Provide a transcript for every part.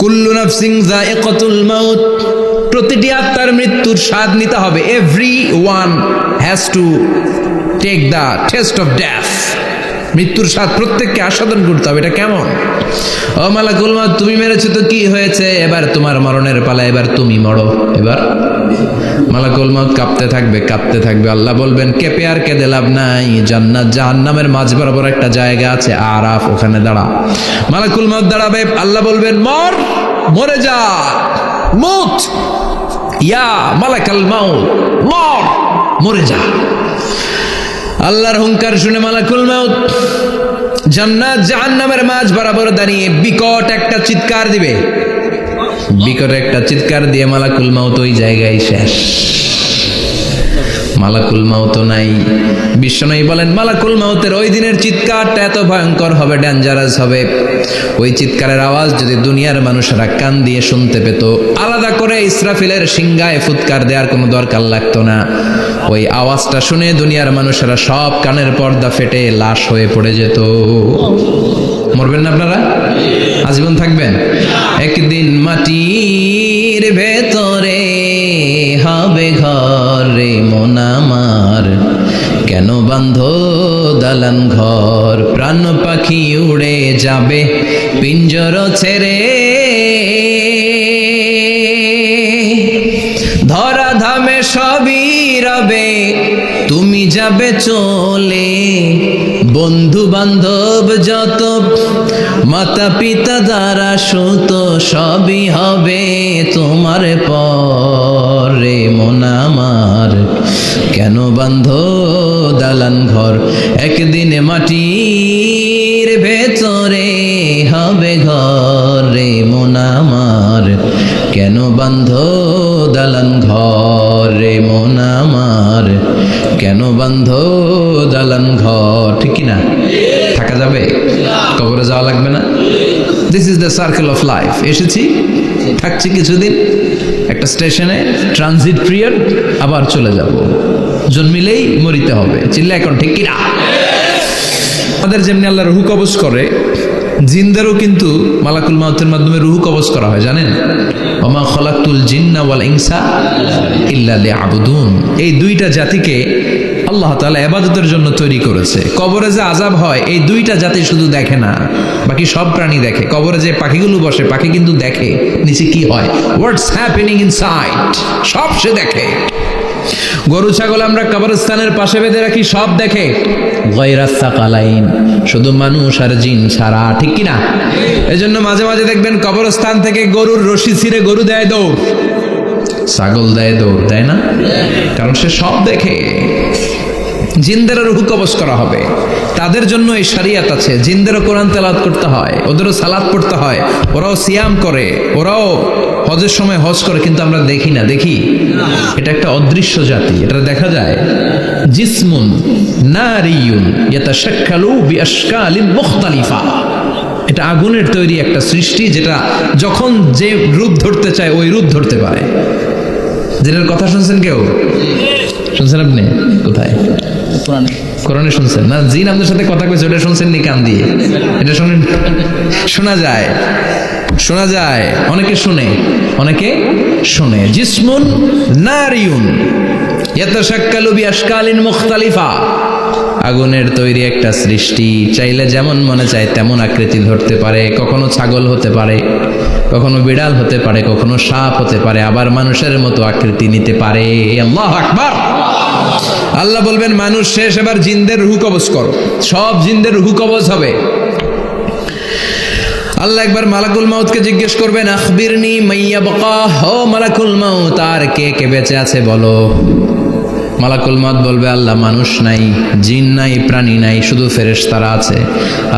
কুল্লু নাফসিন যায়িকাতুল মাউত, প্রতিটি আত্মার মৃত্যুর স্বাদ নিতে হবে। Every one has to take the taste of death. মৃত্যুর স্বাদ প্রত্যেককে আস্বাদন করতে হবে। এটা কেমন? ও মালাকুল মাউত, তুমি মেরেছো তো কি হয়েছে, এবার তোমার মরণের পালা, এবার তুমি মরো। এবার মালাকুল মাউত কাঁপতে থাকবে, কাঁপতে থাকবে। আল্লাহ বলবেন কেঁপে আর কেঁদে লাভ নাই, জান্নাত জাহান্নামের মাঝ বরাবর একটা জায়গা আছে আরাফ, ওখানে দাঁড়া। মালাকুল মাউত দাঁড়াবে, আল্লাহ বলবেন মর, মরে যা, মুত ইয়া মালাকাল মাউত, মর, মরে যা। আল্লাহর হুঙ্কার শুনে মালাকুল মাউত জান্নাত জাহান্নামের মাঝ বরাবর দাঁড়িয়ে বিকট একটা চিৎকার দিবে। বিকট একটা চিৎকার দিয়ে মালাকুল মাউত ওই জায়গায় শেষ। মালাকুল মাউত নাই। বিশ্বনবী বলেন মালাকুল মাউতের ওই দিনের চিৎকারটা এত ভয়ঙ্কর হবে, ডেঞ্জারাস হবে। ওই চিৎকারের আওয়াজ যদি দুনিয়ার মানুষেরা কান দিয়ে শুনতে পেত, আলাদা করে ইসরাফিলের সিংহায় ফুৎকার দেওয়ার কোনো দরকার লাগতো না। ওই আওয়াজটা শুনে দুনিয়ার মানুষেরা সব কানের পর্দা ফেটে লাশ হয়ে পড়ে যেত। মরবেন না আপনারা? আজীবন থাকবেন? একদিন মাটির ভেতরে হবে ঘর রে মন আমার, কেন বাঁধো দালান ঘর, প্রাণ পাখি উড়ে যাবে পিঞ্জর ছেড়ে, ধরা ধামে সবই রবে তুমি যাবে চলে, বন্ধু বান্ধব যত মাতা পিতা দ্বারা সুত সবই হবে তোমার পরে মন আমার, কেন বাঁধো দালান ঘর, একদিন মাটির ভেতরে হবে ঘর রে মন আমার, কেন বাঁধো দালান ঘর রে মন আমার, কেন বাঁধো দালান ঘর। ঠিক কিনা? থাকা যাবে? কবরে যাওয়া লাগবে না? This is the circle of life. এসেছি, থাকছি কিছুদিন, একটা স্টেশনে ট্রানজিট পিরিয়ড, আবার চলে যাব। জন্মিলেই মরিতে হবে। চিল্লা এখন ঠিক কিনা? আমাদের যেমনি আল্লাহ রুহু কবজ করে, জিনদেরও কিন্তু মালাকুল মাউতের মাধ্যমে রুহু কবজ করা হয়, জানেন? ওমা খলাকতুল জিন্না ওয়াল ইনসা ইল্লা লিয়াবুদুন। এই দুইটা জাতিকে আল্লাহ তাআলা ইবাদতের জন্য তৈরি করেছে। কবরে যে আযাব হয় এই দুইটা জাতি শুধু দেখে না, বাকি সব প্রাণী দেখে। কবরে যে পাখিগুলো বসে, পাখি কিন্তু দেখে নিচে কি হয়, হোয়াটস হ্যাপেনিং ইনসাইড, সব সে দেখে। গরু ছাগল আমরা কবরস্থানের পাশে বেঁধে রাখি, সব দেখে। গায়রাস সাকালাইন, শুধু মানুষ আর জিন ছাড়া। ঠিক কিনা? এজন্য মাঝে মাঝে দেখবেন কবরস্থান থেকে গরুর রশি ছিঁড়ে গরু দেয় দৌড়, ছাগল দেয় দৌড়, দেয় না? কারণ সে সব দেখে। জিনদেরও রূহ কবজ করা হবে, তাদের জন্য এই শরিয়ত আছে। জিনদেরও কোরআন তেলাওয়াত করতে হয়, ওদেরও সালাত পড়তে হয়, ওরাও সিয়াম করে, ওরাও হজের সময় হজ করে, কিন্তু আমরা দেখি না। দেখি? এটা একটা অদৃশ্য জাতি, এটা দেখা যায়। জিসমুন নারিয়ুন ইয়াতাশাক্কালু বিআশকালিন মুখতালিফা, এটা আগুনের তৈরি একটা সৃষ্টি, যেটা যখন যে রূপ ধরতে চায় ওই রূপ ধরতে পারে। জিনের কথা শুনছেন কেউ? শুনছেন আপনি? কোথায়? কোরআনে শুনছেন না? জিন আপনার সাথে কথা কইছে, ওটা শুনছেন নি কান দিয়ে? এটা শুনেন? শোনা যায়, শোনা যায়। অনেকে শুনে, অনেকে শুনে। জিসমুন নারিয়ুন ইয়াতাশাক্কালু বিআশকালিন মুখতালিফা, আগুনের তৈরি একটা সৃষ্টি, চাইলে যেমন মনে চায় তেমন আকৃতি ধরতে পারে। কখনো ছাগল হতে পারে, কখনো বিড়াল হতে পারে, কখনো সাপ হতে পারে, আবার মানুষের মতো আকৃতি নিতে পারে। আল্লাহু আকবার। আল্লাহ বলবেন মানুষ শেষ, এবার জিনদের রূহ কবজ করো। সব জিনদের রূহ কবজ হবে। আল্লাহ একবার মালাকুল মাউতকে জিজ্ঞেস করবেন, আখবিরনি মাইয়া বাকা, ও মালাকুল মাউত, আর কে কে বেঁচে আছে বলো। মালাকুল মাউত বলবে, আল্লাহ মানুষ নাই, জিন নাই, প্রাণী নাই, শুধু ফেরেশতারা আছে।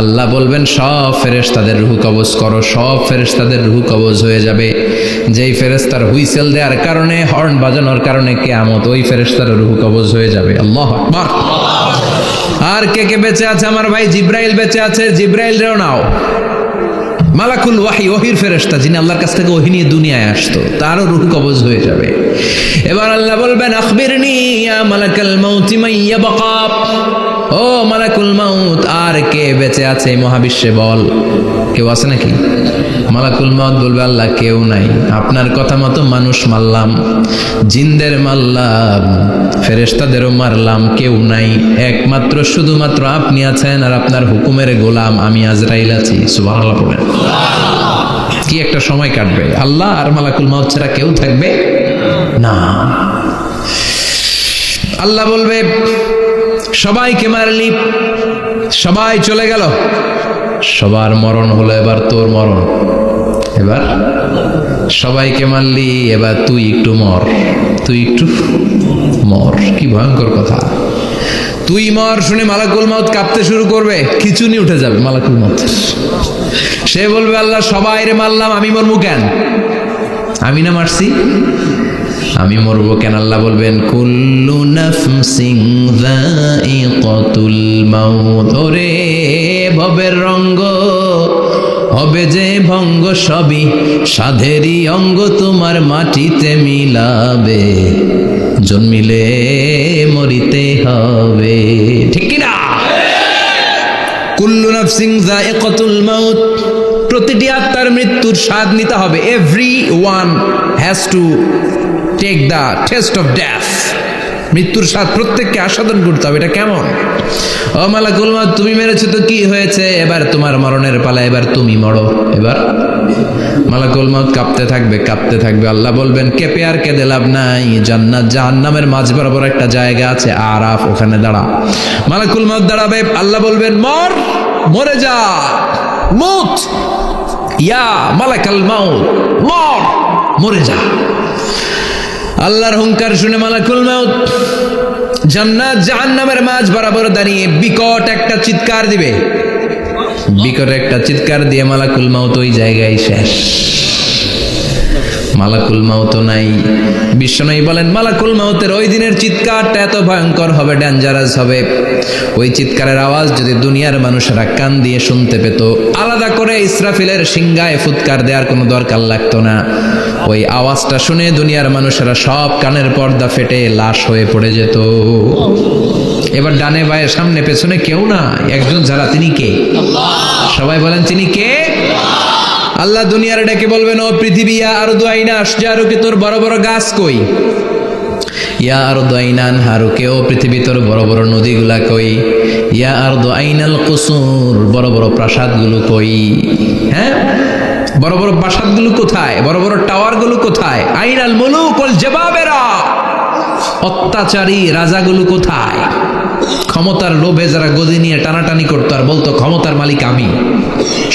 আল্লাহ বলবেন সব ফেরেশতাদের রূহ কবজ করো। সব ফেরেশতাদের রূহ কবজ হয়ে যাবে। যেই ফেরেশতার হুইসেল দেওয়ার কারণে, হর্ন বাজানোর কারণে কিয়ামত, ওই ফেরেশতার রূহ কবজ হয়ে যাবে। আল্লাহু আকবার। আর কে কে বেঁচে আছে? আমার ভাই জিব্রাইল বেঁচে আছে, জিব্রাইল রেও নাও। মালাকুল ওয়াহি, ওহির ফেরেশতা, যিনি আল্লাহর কাছ থেকে ওহি নিয়ে দুনিয়ায় আসতো, তারও রূহ কবজ হয়ে যাবে। এবার আল্লাহ বলবেন, আখবিরনি ইয়া মালাকাল মাউতি মাইয়া বাকা, ও মালাকুল মাউত, আর কে বেঁচে আছে এই মহাবিশ্বে বল? কেউ আছে নাকি? মালাকুল মাউত বলবে, আল্লাহ কেউ নাই। আপনার কথা মতো মানুষ মারলাম, জিনদের মারলাম, ফেরেশতাদেরও মারলাম, কেউ নাই, একমাত্র শুধুমাত্র আপনি আছেন, আর আপনার হুকুমের গোলাম আমি আজরাইল আছি। সুবহানাল্লাহ বলেন। কি একটা সময় কাটবে! আল্লাহ আর মালাকুল মাউত ছাড়া কেউ থাকবে না। আল্লাহ বলবে, সবাইকে মারলি, সবাই চলে গেল, সবার মরণ হলো, এবার তোর মরণ। এবার সবাইকে মারলি, এবার তুই একটু মর, তুই একটু মর। কি ভয়ঙ্কর কথা! তুই মর শুনে মালাকুল মাউত কাঁপতে শুরু করবে, খিচুনি উঠে যাবে মালাকুল মাউত। সে বলবে, আল্লাহ সবাই রে মারলাম, আমি মরবো কেন? আমি না মারছি, আমি মরবো কেন? আল্লাহ বলবেন, কুল্লু নাফসিন যায়িকাতুল মাউত। ওরে ভবের রঙ্গ হবে যে ভঙ্গ, সবই সাধেরই অঙ্গ, তোমার মাটিতে মিলাবে, জন্মিলে মরিতে হবে। ঠিক কিনা? কুল্লু নাফসিন যায়িকাতুল মাউত, প্রতিটি আত্মার মৃত্যুর স্বাদ নিতে হবে। Every one has to take the taste of death. মৃত্যুর স্বাদ প্রত্যেককে আস্বাদন করতে হবে। এটা কেমন? ও মালাকুল মাউত, তুমি মেরেছো তো কি হয়েছে, এবার তোমার মরণের পালা, এবার তুমি মরো। এবার মালাকুল মাউত কাঁপতে থাকবে, কাঁপতে থাকবে। আল্লাহ বলবেন, কেঁপে আর কেঁদে লাভ নাই, জান্নাত জাহান্নামের মাঝ বরাবর একটা জায়গা আছে, আরাফ, ওখানে দাঁড়া। মালাকুল মাউত দাঁড়াবে, আল্লাহ বলবেন, মর, মরে যা, মুত, ইয়া মালাকাল মাউত, মর, মরে যা। আল্লাহর হুঙ্কার শুনে মালাকুল মাউত জান্নাত জাহান্নামের মাঝ বরাবর দাঁড়িয়ে বিকট একটা চিৎকার দিবে। বিকট একটা চিৎকার দিয়ে মালাকুল মাউত ওই জায়গায় শেষ। মালাকুল মাউত নাই। বিশ্বনবী বলেন, মালাকুল মাউতের ওই দিনের চিৎকারটা এত ভয়ঙ্কর হবে, ডেঞ্জারাস হবে। ওই চিৎকারের আওয়াজ যদি দুনিয়ার মানুষেরা কান দিয়ে শুনতে পেত, আলাদা করে ইসরাফিলের সিংহায় ফুৎকার দেওয়ার কোনো দরকার লাগতো না। ওই আওয়াজটা শুনে দুনিয়ার মানুষেরা সব কানের পর্দা ফেটে লাশ হয়ে পড়ে যেত। এবার ডানে বায়ে সামনে পেছনে কেউ না, একজন যারা, তিনি কে? সবাই বলেন, তিনি কে? আল্লাহ দুনিয়ার ডেকে বলবেন, ও পৃথিবী, ইয়া আরদু আইনা আশজারুকে, তোর বড় বড় গাছ কই? ইয়া আরদু আইনা আনহারুকে, ও পৃথিবী, তোর বড় বড় নদীগুলা কই? ইয়া আরদু আইনাল কুসুর, বড় বড় প্রাসাদগুলো কই? হ্যাঁ, বড় বড় প্রাসাদগুলো কোথায়? বড় বড় টাওয়ারগুলো কোথায়? আইনাল মুলুক ওয়াল জাবাবেরা, অত্যাচারী রাজাগুলো কোথায়? ক্ষমতার লোভে যারা গদি নিয়ে টানাটানি করতো আর বলতো ক্ষমতার মালিক আমি,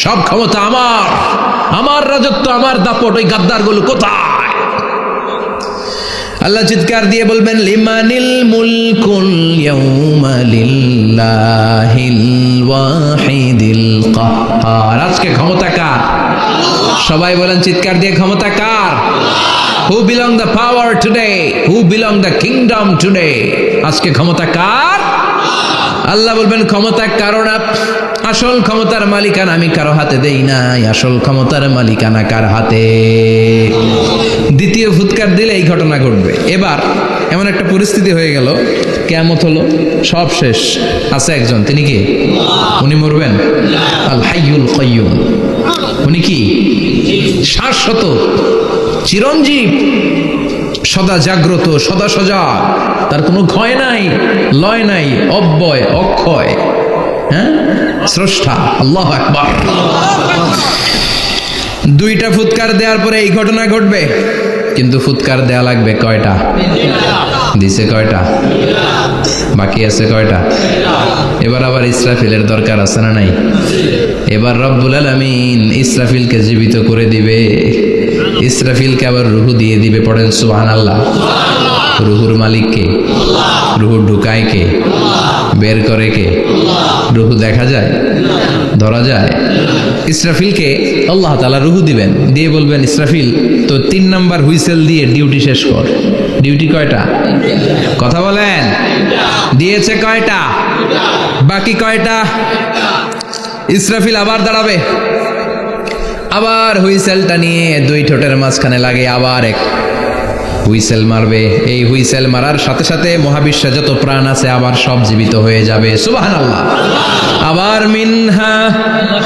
সব ক্ষমতা আমার, আমার রাজত্ব, আমার দাপট, ওই গাদ্দারগুলো কোথায়? আল্লাহ চিৎকার দিয়ে বলবেন, লিমানিল মুলকুল ইয়াউমা লিল্লাহিল ওয়াহিদিল কাহ্হার। আজকে ক্ষমতা কার? সবাই বলেন চিৎকার দিয়ে, ক্ষমতা কার? Who belong the power today? Who belong the kingdom today? আজকে ক্ষমতা কার? আল্লাহ বলবেন, ক্ষমতা কারো না, আসল ক্ষমতার মালিকানা আমি কারো হাতে দেই নাই। আসল ক্ষমতার মালিকানা কার হাতে? দ্বিতীয় ফুৎকার দিলে এই ঘটনা ঘটবে। এবার এমন একটা পরিস্থিতি হয়ে গেল, কিয়ামত হলো, সব শেষ। আছে একজন, তিনি কি? উনি মরবেন? আল হাইয়ুল কাইয়ুম। উনি কি? শাশ্বত, চিরঞ্জীব, সদা জাগ্রত, সদা সজাগ, তার কোনো ক্ষয় নাই, লয় নাই, অব্যয়, অক্ষয়। হ্যাঁ, স্রষ্টা। আল্লাহু আকবার। দুইটা ফুৎকার দেওয়ার পরে এই ঘটনা ঘটবে, কিন্তু ফুৎকার দেয়া লাগবে কয়টা? দিছে কয়টা? বাকি আছে কয়টা? এবার আবার ইসরাফিলের দরকার আছে না নাই? এবার রব্বুল আলামিন ইসরাফিলকে জীবিত করে দিবে, ইসরাফিলকে আবার রুহু দিয়ে দিবে। পড়েন সুবহানাল্লাহ। রুহুর মালিক কে? রুহু ঢুকায় কে? বের করে কে? রুহু দেখা যায়, ধরা যায়? ইসরাফিলকে আল্লাহ তাআলা রুহু দিবেন, দিয়ে বলবেন, ইসরাফিল তো 3 নাম্বার হুইসেল দিয়ে ডিউটি শেষ কর। ডিউটি কয়টা? কথা বলেন। দিয়েছে কয়টা? বাকি কয়টা? ইসরাফিল আবার দাঁড়াবে, আবার হুইসেলটা নিয়ে দুই ঠোঁটের মাঝখানে লাগে, আবার এক হুইসেল মারবে, এই হুইসেল মারার সাথে সাথে মহাবিশ্বে যত প্রাণ আছে আবার সব জীবিত হয়ে যাবে। সুবহানাল্লাহ। আবার মিনহা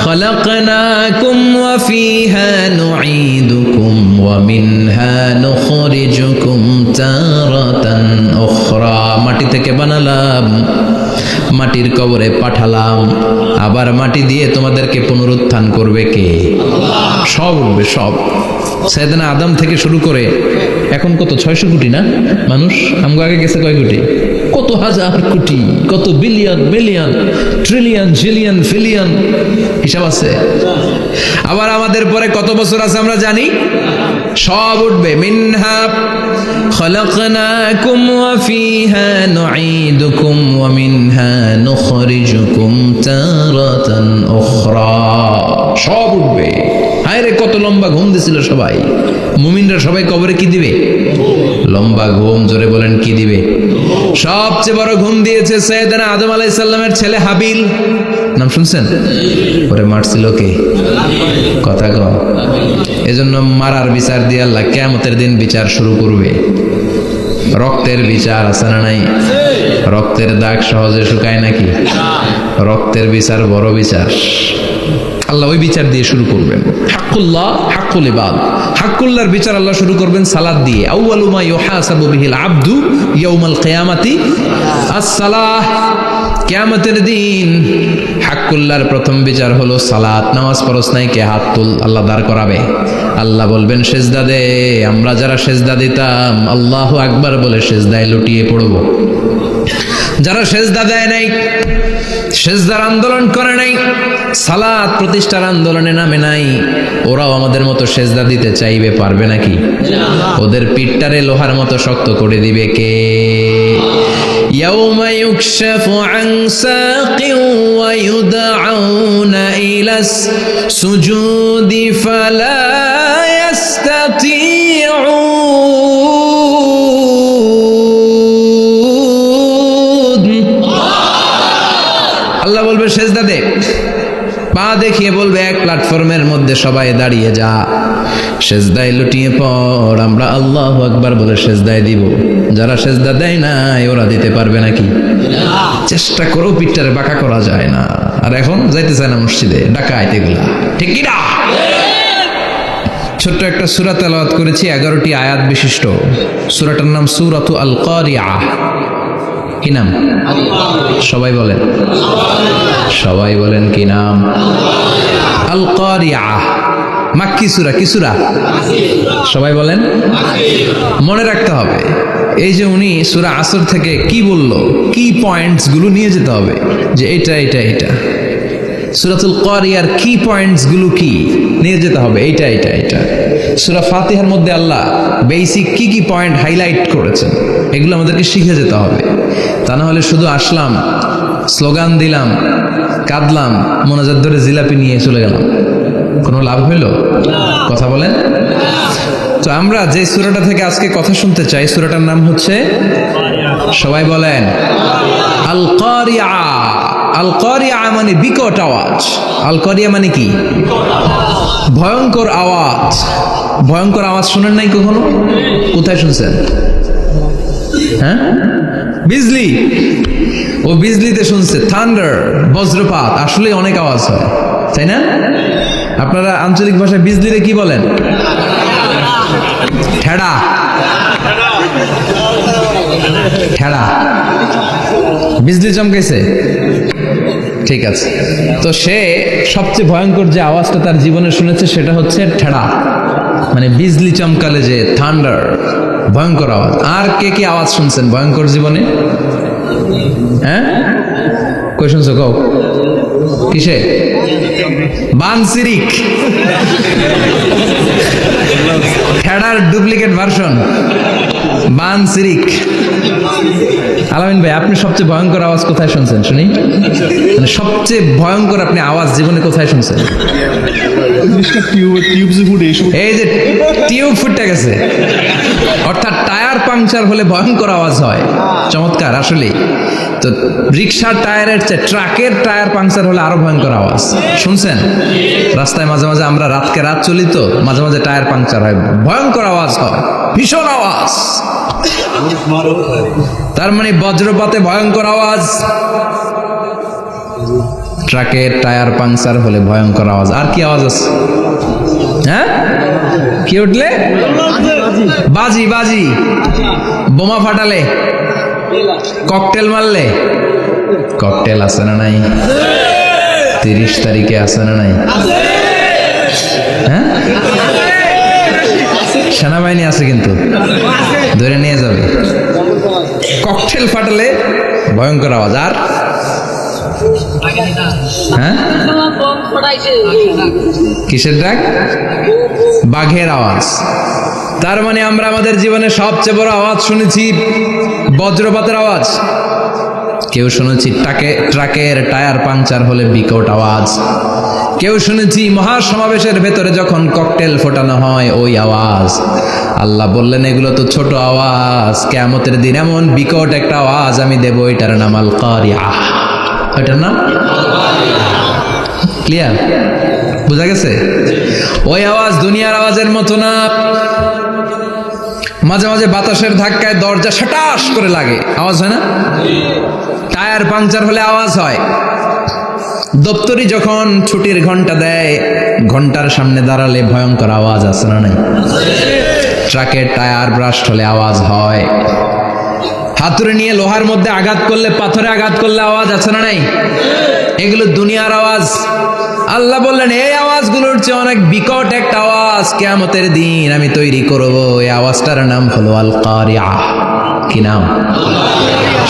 খালাকনাকুম ওয়া ফিহা নুঈদুকুম ওয়া মিনহা নুখরিজুকুম তারাতান উখরা। মাটি থেকে বানালাম, মাটির কবরে পাঠালাম, আবার মাটি দিয়ে তোমাদেরকে পুনরুত্থান করবে কে? সব উঠবে, সব। সাইয়েদনা আদম থেকে শুরু করে এখন কত 600 কোটি না মানুষ? আমগো আগে গেছে কয় কোটি? কত হাজার কোটি, কত billion million trillion zillion pillion, হিসাব আছে। আবার আমাদের পরে কত বছর আছে আমরা জানি? সব উঠবে। মিনহা খালাকনাকুম ওয়া ফিহা নুঈদুকুম ওয়া মিনহা নুখরিজুকুম তারাতান উখরা। সব উঠবে। হায়রে কত লম্বা ঘুম দিছিল সবাই। মুমিনরা সবাই কবরে কি দিবে? লম্বা ঘুম। জোরে বলেন কি দিবে? সবচেয়ে বড় ঘুম দিয়েছে সাইয়েদনা আদম আলাইহিস সালামের ছেলে হাবিল। নাম শুনছেন? ওরে মারছিল কে? কথা কম। এজন্য মারার বিচার দিয়ে আল্লাহ কিয়ামতের দিন বিচার শুরু করবে। রক্তের বিচার আছে না নাই? রক্তের দাগ সহজে শুকায় নাকি? রক্তের বিচার বড় বিচার। আল্লাহ ওই বিচার দিয়ে শুরু করবেন। হাক্কুল্লাহ হাক্কুল ইবাদ। হাক্কুল্লাহর বিচার আল্লাহ শুরু করবেন সালাত দিয়ে। আউয়ালু মা ইউহাসাবু বিহিল আবদু ইয়াউমাল কিয়ামাতি আস-সালাহ। কিয়ামতের দিন হাক্কুল্লাহর প্রথম বিচার হলো সালাত। নামাজ পড়ছ নাই, কে? হাত তুল। আল্লাহ দাঁড় করাবে। আল্লাহ বলবেন সেজদা দে। আমরা যারা সেজদা দিতাম আল্লাহু আকবার বলে সেজদায় লুটিয়ে পড়ব। যারা সেজদা দেয় নাই, সেজদার আন্দোলন করে নাই, সালাত প্রতিষ্ঠার আন্দোলনে নামে নাই, ওরাও আমাদের মতো সেজদা দিতে চাইবে, পারবে নাকি? ওদের পিঠটারে লোহার মতো শক্ত করে দিবে কে? ইয়াউমা ইউকশাফু আন সাকিন ওয়া ইউদআউনা ইলাস সুজুদি ফালা ইয়াস্তাতিউন। আল্লাহ বলবে সেজদা দে। পা দেখিয়ে বলবে এক প্ল্যাটফর্মের মধ্যে সবাই দাঁড়িয়ে যা, সেজদায় লুটিয়ে পড়। আমরা আল্লাহু আকবার বলে সেজদায় দিব। যারা সেজদা দেয় নাই ওরা দিতে পারবে নাকি? চেষ্টা করেও পিঠটারে বাঁকা করা যায় না। আর এখন যাইতে চায় না মসজিদে, ডাকাইত এগুলা, ঠিক কি না? ছোট্ট একটা সূরা তেলাওয়াত করেছি, 11টি আয়াত বিশিষ্ট। সূরাটার নাম সূরাতু আল কারিআহ। কি নাম? সবাই বলেন, সবাই বলেন কি নাম? আল কারিআহ। মাক্কি সূরা। কি সূরা? সবাই বলেন। মনে রাখতে হবে, এই যে উনি সূরা আসর থেকে কি বললো, কি পয়েন্টস গুলো নিয়ে যেতে হবে, যে এটা এটা এটা। সূরাতুল কারিয়ার কি পয়েন্টস গুলো কি নিয়ে যেতে হবে, এইটা এটা এটা। সূরা ফাতিহার মধ্যে আল্লাহ বেসিক কি কি পয়েন্ট হাইলাইট করেছেন, এগুলো আমাদেরকে শিখে যেতে হবে। তা না হলে শুধু আসলাম, স্লোগান দিলাম, কাঁদলাম, মোনাজাত ধরে জিলাপি নিয়ে চলে গেলাম, কোনো লাভ হইল? কথা বলেন। তো আমরা যে সূরাটা থেকে আজকে কথা শুনতে চাই, সূরাটার নাম হচ্ছে, সবাই বলেন, আল কারিয়া। আল কারিয়া মানে বিকট আওয়াজ। আল কারিয়া মানে কি? ভয়ঙ্কর আওয়াজ। ভয়ঙ্কর আওয়াজ শুনেন নাই কখনো? কোথায় শুনছেন? হ্যাঁ, বিজলি। ও বিজলিতে শুনছে, থান্ডার, বজ্রপাত। আসলে অনেক আওয়াজ হয়, তাই না? আপনারা আঞ্চলিক ভাষায় বিজলিরে কি বলেন? ঠেড়া। ঠেড়া। বিজলি চমকাইছে, ঠিক আছে। তো সে সবচেয়ে ভয়ঙ্কর যে আওয়াজটা তার জীবনে শুনেছে সেটা হচ্ছে ঠেড়া, মানে বিজলি চমকালে যে থান্ডার, ভয়ঙ্কর আওয়াজ। আর কে কে আওয়াজ শুনছেন ভয়ঙ্কর জীবনে? হ্যাঁ, কই শুনছো? কও কিসে? বানসিরিক, ঠেড়ার ডুপ্লিকেট ভার্সন বানসিরিক। আলামিন ভাই, আপনি সবচেয়ে ভয়ঙ্কর আওয়াজ কোথায় শুনছেন শুনি? মানে সবচেয়ে ভয়ঙ্কর আপনি আওয়াজ জীবনে কোথায় শুনছেন? এই যে টিউব ফুটে গেছে, অর্থাৎ টায়ার পাংচার হলে ভয়ঙ্কর আওয়াজ হয়। চমৎকার। আসলে তো রিক্সার টায়ারের চেয়ে ট্রাকের টায়ার পাংচার হলে আরো ভয়ঙ্কর আওয়াজ। শুনছেন? রাস্তায় মাঝে মাঝে আমরা রাতকে রাত চলি, তো মাঝে মাঝে টায়ার পাংচার হয়, ভয়ঙ্কর আওয়াজ হয়। ভীষণ আওয়াজ। তার মানে বজ্রপাতে ভয়ঙ্কর আওয়াজ, ট্রাকের টায়ার পাংচার হলে ভয়ঙ্কর আওয়াজ। আর কি আওয়াজ আছে? হ্যাঁ, কি উঠলে? বাজি, বাজি, বোমা ফাটালে, ককটেল মারলে। ককটেল আছে না নাই? 30 তারিখে আছে না নাই? হ্যাঁ, সেনাবাহিনী আছে কিন্তু ধরে নিয়ে যাবে। ককটেল ফাটালে ভয়ঙ্কর আওয়াজ। আর হ্যাঁ, কিসের ডাক? বাঘের আওয়াজ। তার মানে আমরা আমাদের জীবনে সবচেয়ে বড় আওয়াজ শুনেছি বজ্রপাতের আওয়াজ। কেউ শুনেছি ট্রাকের টায়ার পাংচার হলে বিকট আওয়াজ। কেউ শুনেছি মহাসমাবেশের ভেতরে যখন ককটেল ফোটানো হয় ওই আওয়াজ। আল্লাহ বললেন এগুলো তো ছোট আওয়াজ, কিয়ামতের দিন এমন বিকট একটা আওয়াজ আমি দেব, এটার নাম আল কারিআহ। এটার নাম ক্লিয়ার? বুঝা গেছে? ওই আওয়াজ দুনিয়ার আওয়াজের মতো না। মাঝে মাঝে বাতাসের ধাক্কায় দরজা সাটাস করে লাগে, আওয়াজ হয় না? টায়ার পাংচার হলে আওয়াজ হয়। দপ্তরি যখন ছুটির ঘন্টা দেয়, ঘন্টার সামনে দাঁড়ালে ভয়ঙ্কর আওয়াজ আছে না নাই? ট্রাকের টায়ার ব্রাস্ট হলে আওয়াজ হয়। হাতুড়ি নিয়ে লোহার মধ্যে আঘাত করলে, পাথরে আঘাত করলে আওয়াজ আছে না নাই? এগুলো দুনিয়ার আওয়াজ। আল্লাহ বললেন এই আওয়াজগুলোর চেয়ে অনেক বিকট একটা আওয়াজ কিয়ামতের দিন আমি তৈরি করব। এই আওয়াজটার নাম হলো আল কারিআহ। কি নাম?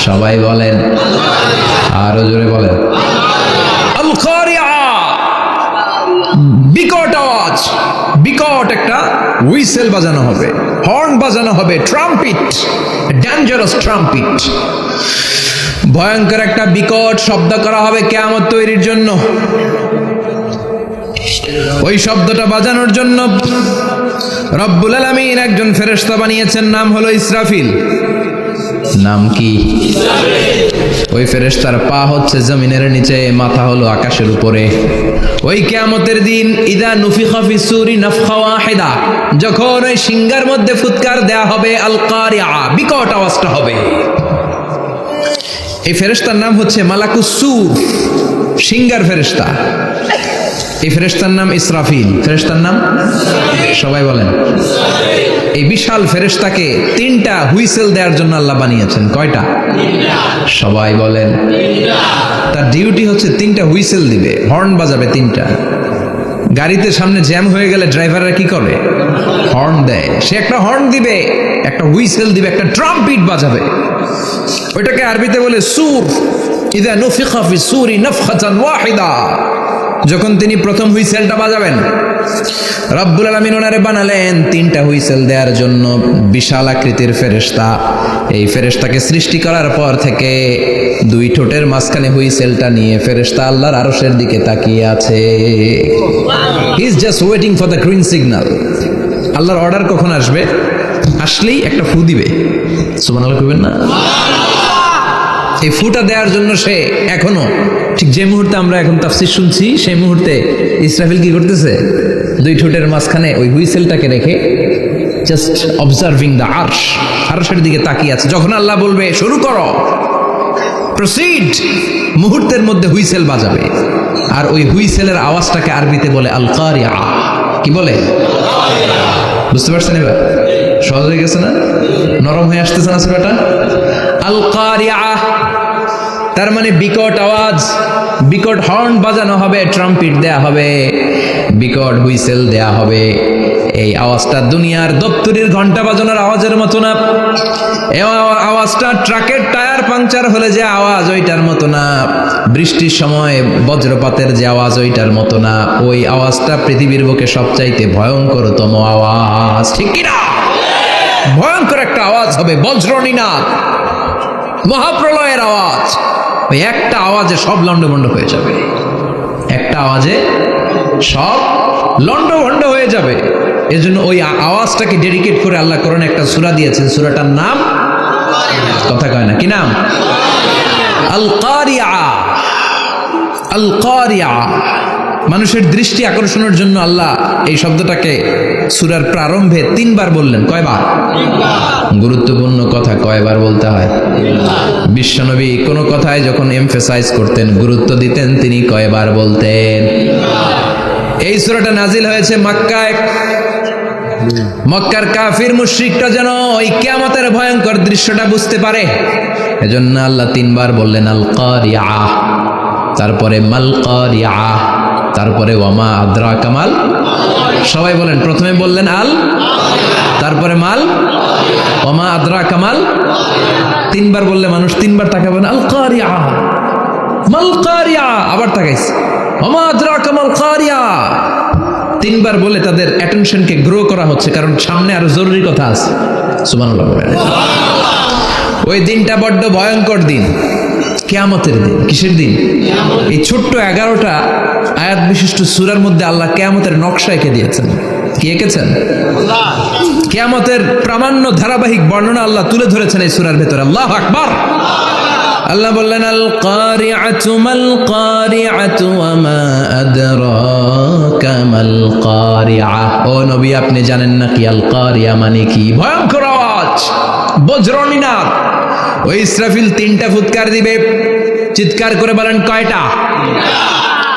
সবাই বলেন, আরো জোরে বলেন, আল কারিআহ। বিকট আওয়াজ, বিকট একটা হুইসেল বাজানো হবে, হর্ন বাজানো হবে, ট্রাম্পিট, ডেঞ্জারাস ট্রাম্পিট। ভয়ঙ্কর একটা বিকট শব্দ করা হবে কিয়ামত তৈরির জন্য। ওই শব্দটা বাজানোর জন্য রব্বুল আলামিন একজন ফেরেশতা বানিয়েছেন, নাম হলো ইসরাফিল। নাম কি? ওই ফেরেশতার পা হচ্ছে জমিনের নিচে, মাথা হলো আকাশের উপরে। ওই কিয়ামতের দিন ইদা নুফিখা ফিস সূরি নাফখা ওয়াহিদা, যখন ওই সিংহার মধ্যে ফুৎকার দেয়া হবে আল কারিআহ, বিকট আওয়াজটা হবে। এই ফেরেশতার নাম হচ্ছে মালাকুস সূর, সিংহার ফেরেশতা। এই ফেরেশতার নাম ইসরাফিল। ফেরেশতার নাম সবাই বলেন। এই বিশাল ফেরেশতাকে 3টা হুইসেল দেওয়ার জন্য আল্লাহ বানিয়েছেন। কয়টা? সবাই বলেন। তার ডিউটি হচ্ছে 3টা হুইসেল দিবে, হর্ন বাজাবে 3টা। গাড়িতে সামনে জ্যাম হয়ে গেলে ড্রাইভাররা কি করে? হর্ন দেয়। সে একটা হর্ন দিবে, একটা হুইসেল দিবে, একটা ট্রাম্পিট বাজাবে। ওইটাকে আরবিতে বলে সুর। ইদা নুফিখা ফিস সূরি নাফখাতান ওয়াহিদা, যখন তিনি প্রথম হুইসেলটা বাজাবেন, রব্বুল আলামিন ওনারে বানালেন 3টা হুইসেল দেওয়ার জন্য। বিশাল আকৃতির ফেরেশতা। এই ফেরেশতাকে সৃষ্টি করার পর থেকে 2 ঠোঁটের মাঝখানে হুইসেলটা নিয়ে ফেরেশতা আল্লাহর আরশের দিকে তাকিয়ে আছে। He is just waiting for the green signal. আল্লাহর অর্ডার কখন আসবে, আসলেই একটা ফু দিবে। সুবহানাল্লাহ কইবেন না? এই ফুটা দেওয়ার জন্য সে এখনো, ঠিক যে মুহূর্তে আমরা এখন তাফসীর শুনছি সেই মুহূর্তে ইসরাফিল কি করতেছে? 2 ঠোঁটের মাঝখানে ওই হুইসেলটাকে রেখে জাস্ট অবজার্ভিং দ্য আরশ, আরশের দিকে তাকিয়ে আছে। যখন আল্লাহ বলবে শুরু করো, প্রসিড, মুহূর্তের মধ্যে হুইসেল বাজাবে। আর ওই হুইসেলের আওয়াজটাকে আরবিতে বলে আল কারিআহ। কি বলে? বুঝতে পারছেন এবার? সহজ হয়ে গেছে না? নরম হয়ে আসতেছে না ছোটটা? আল কারিআহ তার মানে বিকট আওয়াজ, বিকট হর্ন বাজানো হবে, ট্রাম্পিট দেয়া হবে, বিকট হুইসেল দেয়া হবে। এই আওয়াজটা দুনিয়ার দপ্তরির ঘন্টা বাজানোর আওয়াজের মতো না। এই আওয়াজটা ট্রাকের টায়ার পাংচার হলে যে আওয়াজ ওইটার মতো না। বৃষ্টির সময় বজ্রপাতের যে আওয়াজ ওইটার মতো না। ওই আওয়াজটা পৃথিবীর বুকে সবচাইতে ভয়ঙ্করতম আওয়াজ। ঠিক কিনা? ভয়ঙ্কর একটা আওয়াজ হবে, বজ্রনিনাদ, মহাপ্রলয়ের আওয়াজ। ওই একটা আওয়াজে সব লন্ডভন্ড হয়ে যাবে। একটা আওয়াজে সব লন্ডভন্ড হয়ে যাবে। এজন্য ওই আওয়াজটাকে ডেডিকেট করে আল্লাহ কোরআনে একটা সূরা দিয়েছেন। সূরাটার নাম, কথা কয় না, কি নাম? আল কারিআহ। আল কারিআহ। মানুষের দৃষ্টি আকর্ষণের জন্য আল্লাহ এই শব্দটাকে সূরার প্রারম্ভে 3 বার বললেন। কয়বার? গুরুত্বপূর্ণ কথা কয়বার বলতে হয়? বিশ্বনবী কোনো কথায় যখন এমফেসাইজ করতেন, গুরুত্ব দিতেন, তিনি কয়বার বলতেন? এই সূরাটা নাজিল হয়েছে মক্কায়। মক্কার কাফির মুশরিকরা যেন ওই কিয়ামতের ভয়ঙ্কর দৃশ্যটা বুঝতে পারে, এজন্য আল্লাহ 3 বার বললেন আল কারিআহ, তারপরে মাল কারিআহ, তারপরে ওয়ামা আদরাকা মাল। সবাই বলেন, প্রথমে বললেন আল, তারপরে মাল, ওয়ামা আদরাকা মাল। 3 বার বললে মানুষ 3 বার তাকাবে না, আল কারিআহ, মাল কারিআহ, আবার তাকাইছে ওয়ামা আদরাকা মাল কারিআহ। 3 বার বলে তাদের অ্যাটেনশনকে গ্রো করা হচ্ছে, কারণ সামনে আরো জরুরি কথা আছে। সুবহানাল্লাহ। ওই দিনটা বড্ড ভয়ঙ্কর দিন, কিয়ামতের দিন। কিসের দিন? এই ছোট্ট 11টা আয়াত বিশিষ্ট সূরার মধ্যে আল্লাহ কিয়ামতের নকশা এঁকে দিয়েছেন। কি এঁকেছেন? কিয়ামতের প্রামাণ্য ধারাবাহিক বর্ণনা আল্লাহ তুলে ধরেছেন এই সূরার ভেতরে। আল্লাহু আকবার। আল্লাহ বললেন আল কারিআতু মাল কারিআতু ওয়া মা আদরাকা মাল কারিআহ। ও নবী, আপনি জানেন না কি আল কারিয়া মানে কি? ভয়ঙ্কর আওয়াজ, বজ্রনিনাদ। ওই ইসরাফিল 3টা ফুৎকার দিবে। চিৎকার করে বলেন কয়টা?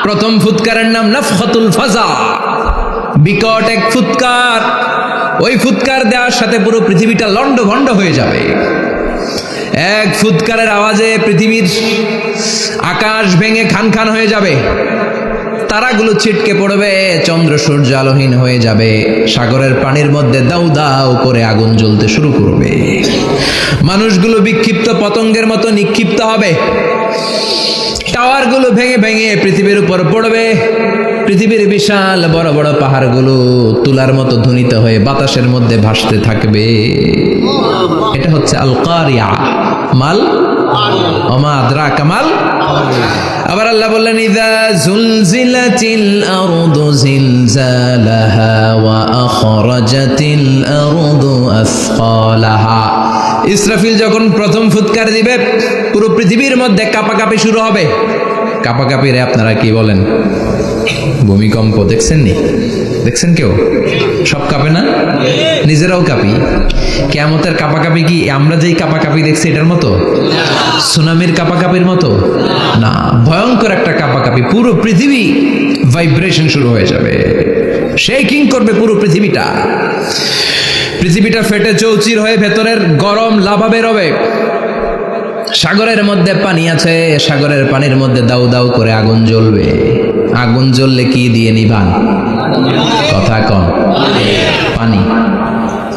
প্রথম ফুৎকারের নাম নাফখাতুল ফাজা, বিকট এক ফুৎকার। ওই ফুৎকার দেওয়ার সাথে পুরো পৃথিবীটা লন্ডভন্ড হয়ে যাবে। এক ফুৎকারের আওয়াজে পৃথিবীর আকাশ ভেঙে খান খান হয়ে যাবে, তারাগুলো ছিটকে পড়বে, চন্দ্র সূর্য আলোহীন হয়ে যাবে, সাগরের পানির মধ্যে দাউ দাউ করে আগুন জ্বলতে শুরু করবে, মানুষগুলো বিক্ষিপ্ত পতঙ্গের মতো নিক্ষিপ্ত হবে, টাওয়ারগুলো ভেঙে ভেঙে পৃথিবীর উপর পড়বে, পৃথিবীর বিশাল বড় বড় পাহাড়গুলো তুলার মতো ধ্বনিত হয়ে বাতাসের মধ্যে ভাসতে থাকবে। এটা হচ্ছে আল কারিয়া মাল ওমা আদরাকা মাল। আবার আল্লাহ বললেন ইযা যুলজিলাতিল আরদু জিলজালাহা ওয়া আখরাজাতিল আরদু আসফালাহা। ইসরাফিল যখন প্রথম ফুৎকার দিবে, পুরো পৃথিবীর মধ্যে কাঁপাকাঁপি শুরু হবে। কাঁপাকাঁপি রে আপনারা কি বলেন? ভূমিকম্প দেখছেন নি? দেখছেন কেউ? সব কাঁপে না? নিজেরাও কাঁপি। কিয়ামতের কাঁপাকাঁপি কি আমরা যেই কাঁপাকাঁপি দেখছি এটার মতো? সুনামির কাঁপাকাঁপির মতো না, ভয়ঙ্কর একটা কাঁপাকাঁপি। পুরো পৃথিবী ভাইব্রেশন শুরু হয়ে যাবে, শেকিং করবে পুরো পৃথিবীটা। পৃথিবীটা ফেটে চৌচির হয়ে ভেতরের গরম লাভা বের হবে। সাগরের মধ্যে পানি আছে, সাগরের পানির মধ্যে দাউ দাউ করে আগুন জ্বলবে। আগুন জ্বললে কি দিয়ে নিভান? কথা কম। পানি।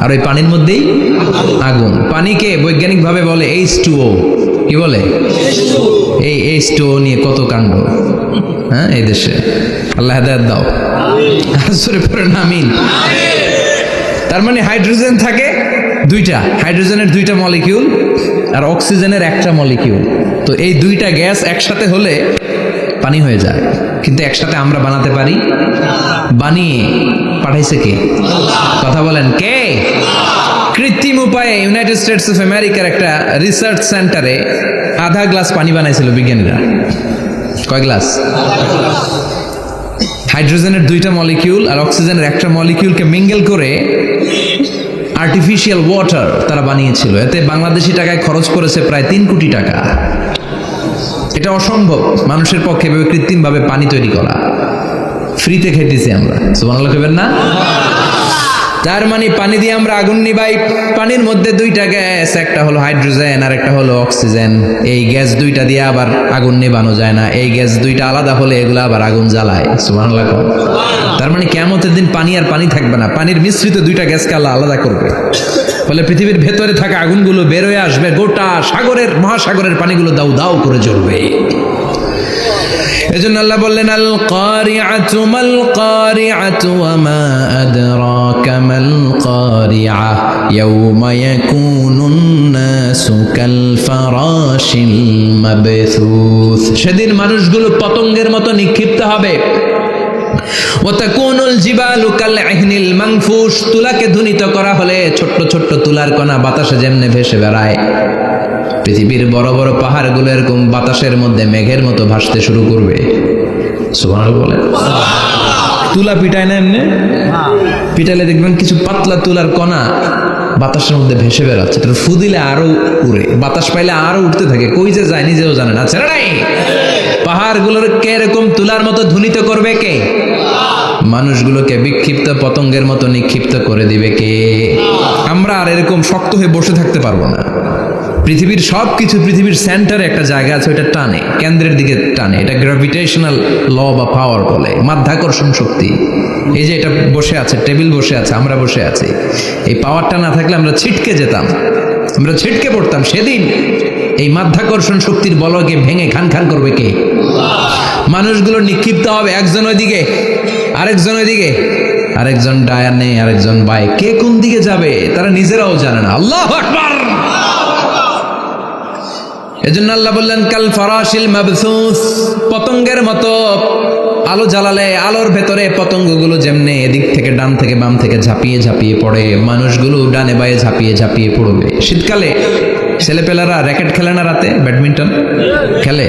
আর ওই পানির মধ্যেই আগুন। পানিকে বৈজ্ঞানিকভাবে বলে H2O। কি বলে? এই H2O নিয়ে কত কাণ্ড, হ্যাঁ, এই দেশে। আল্লাহ হেদায়েত দাও। আসরে পড়ে আমিন। তার মানে হাইড্রোজেন থাকে 2টা, হাইড্রোজেনের 2টা মলিকিউল আর অক্সিজেনের 1টা মলিকিউল। তো এই 2টা গ্যাস একসাথে হলে পানি হয়ে যায়, কিন্তু একসাথে আমরা বানাতে পারি? বানিয়ে পাঠাইছে কে? কথা বলেন কে? কৃত্রিম উপায়ে ইউনাইটেড স্টেটস অফ আমেরিকার একটা রিসার্চ সেন্টারে আধা গ্লাস পানি বানাইছিল বিজ্ঞানীরা। কয় গ্লাস? হাইড্রোজেনের 2টা মলিকিউল আর অক্সিজেনের 1টা মলিকিউলকে মিঙ্গেল করে আর্টিফিশিয়াল ওয়াটার তারা বানিয়েছিল। এতে বাংলাদেশি টাকায় খরচ করেছে প্রায় 3 কোটি টাকা। এটা অসম্ভব মানুষের পক্ষে কৃত্রিমভাবে পানি তৈরি করা। ফ্রিতে খেতেছি আমরা, সুবহানাল্লাহ কইবেন না? তার মানে পানি দিয়ে আমরা আগুন নিভাই। পানির মধ্যে 2টা গ্যাস, একটা হলো হাইড্রোজেন আর একটা হলো অক্সিজেন। এই গ্যাস 2টা দিয়ে আবার আগুন নেভানো যায় না। এই গ্যাস 2টা আলাদা হলে এগুলো আবার আগুন জ্বালায়। সুবহানাল্লাহ। তার মানে কিয়ামতের দিন পানি আর পানি থাকবে না, পানির মিশ্রিত 2টা গ্যাসকে আল্লাহ আলাদা করবে। ফলে পৃথিবীর ভেতরে থাকা আগুনগুলো বের হয়ে আসবে, গোটা সাগরের মহাসাগরের পানিগুলো দাউ দাউ করে জ্বলবে। এজন্য আল্লাহ বললেন আল কারিআতু মাল কারিআতু ওয়া মা আদরাকা মাল কারিআহ ইয়াওমা ইয়াকুনুন নাসু কাল ফারাশিল মাবথুস। সেদিন মানুষগুলো পতঙ্গের মতো নিক্ষিপ্ত হবে। ওয়া তাকুনুল জিবালু কাল ইহনিল মানফুশ। তুলাকে ধ্বনিত করা হলে ছোট্ট ছোট্ট তুলার কণা বাতাসে যেমনে ভেসে বেড়ায়, পৃথিবীর বড় বড় পাহাড়গুলো এরকম বাতাসের মধ্যে মেঘের মতো ভাসতে শুরু করবে। সুবহানাল্লাহ বলেন। তুলা পিটায় না এমনি, পিটালে দেখবেন কিছু পাতলা তুলার কণা বাতাসের মধ্যে ভেসে বেড়াচ্ছে, এটা ফু দিলে আরো উড়ে, বাতাস পাইলে আরো উঠতে থাকে, কই যে যায় নিজেও জানে না। ছেড়ে নাই, পাহাড়গুলোর কে এরকম তুলার মতো ধ্বনিত করবে কে? মানুষগুলোকে বিক্ষিপ্ত পতঙ্গের মতো নিক্ষিপ্ত করে দিবে কে? আমরা আর এরকম শক্ত হয়ে বসে থাকতে পারবো না। পৃথিবীর সব কিছু, পৃথিবীর সেন্টারে একটা জায়গা আছে, ওইটা টানে, কেন্দ্রের দিকে টানে, এটা গ্র্যাভিটেশনাল ল বা পাওয়ার বলে, মাধ্যাকর্ষণ শক্তি। এই যে এটা বসে আছে, টেবিল বসে আছে, আমরা বসে আছি, এই পাওয়ারটা না থাকলে আমরা ছিটকে যেতাম, আমরা ছিটকে পড়তাম। সেদিন এই মাধ্যাকর্ষণ শক্তির বলকে ভেঙে খান খান করবে কে? মানুষগুলো নিক্ষিপ্ত হবে, একজন ওইদিকে, আরেকজন ওইদিকে, আরেকজন ডায়ানে, আরেকজন বাই, কে কোন দিকে যাবে তারা নিজেরাও জানে না। আল্লাহু আকবার। এজন্য আল্লাহ বললেন কাল ফারাশিল মাবসুস, পতঙ্গের মতো। আলো জ্বালালে আলোর ভেতরে পতঙ্গগুলো যেমনে এদিক থেকে ডান থেকে বাম থেকে ঝাঁপিয়ে ঝাঁপিয়ে পড়ে, মানুষগুলো ডানে বায়ে ঝাঁপিয়ে ঝাঁপিয়ে পড়বে। শীতকালে ছেলেপেলারা র্যাকেট খেলে না, রাতে ব্যাডমিন্টন খেলে,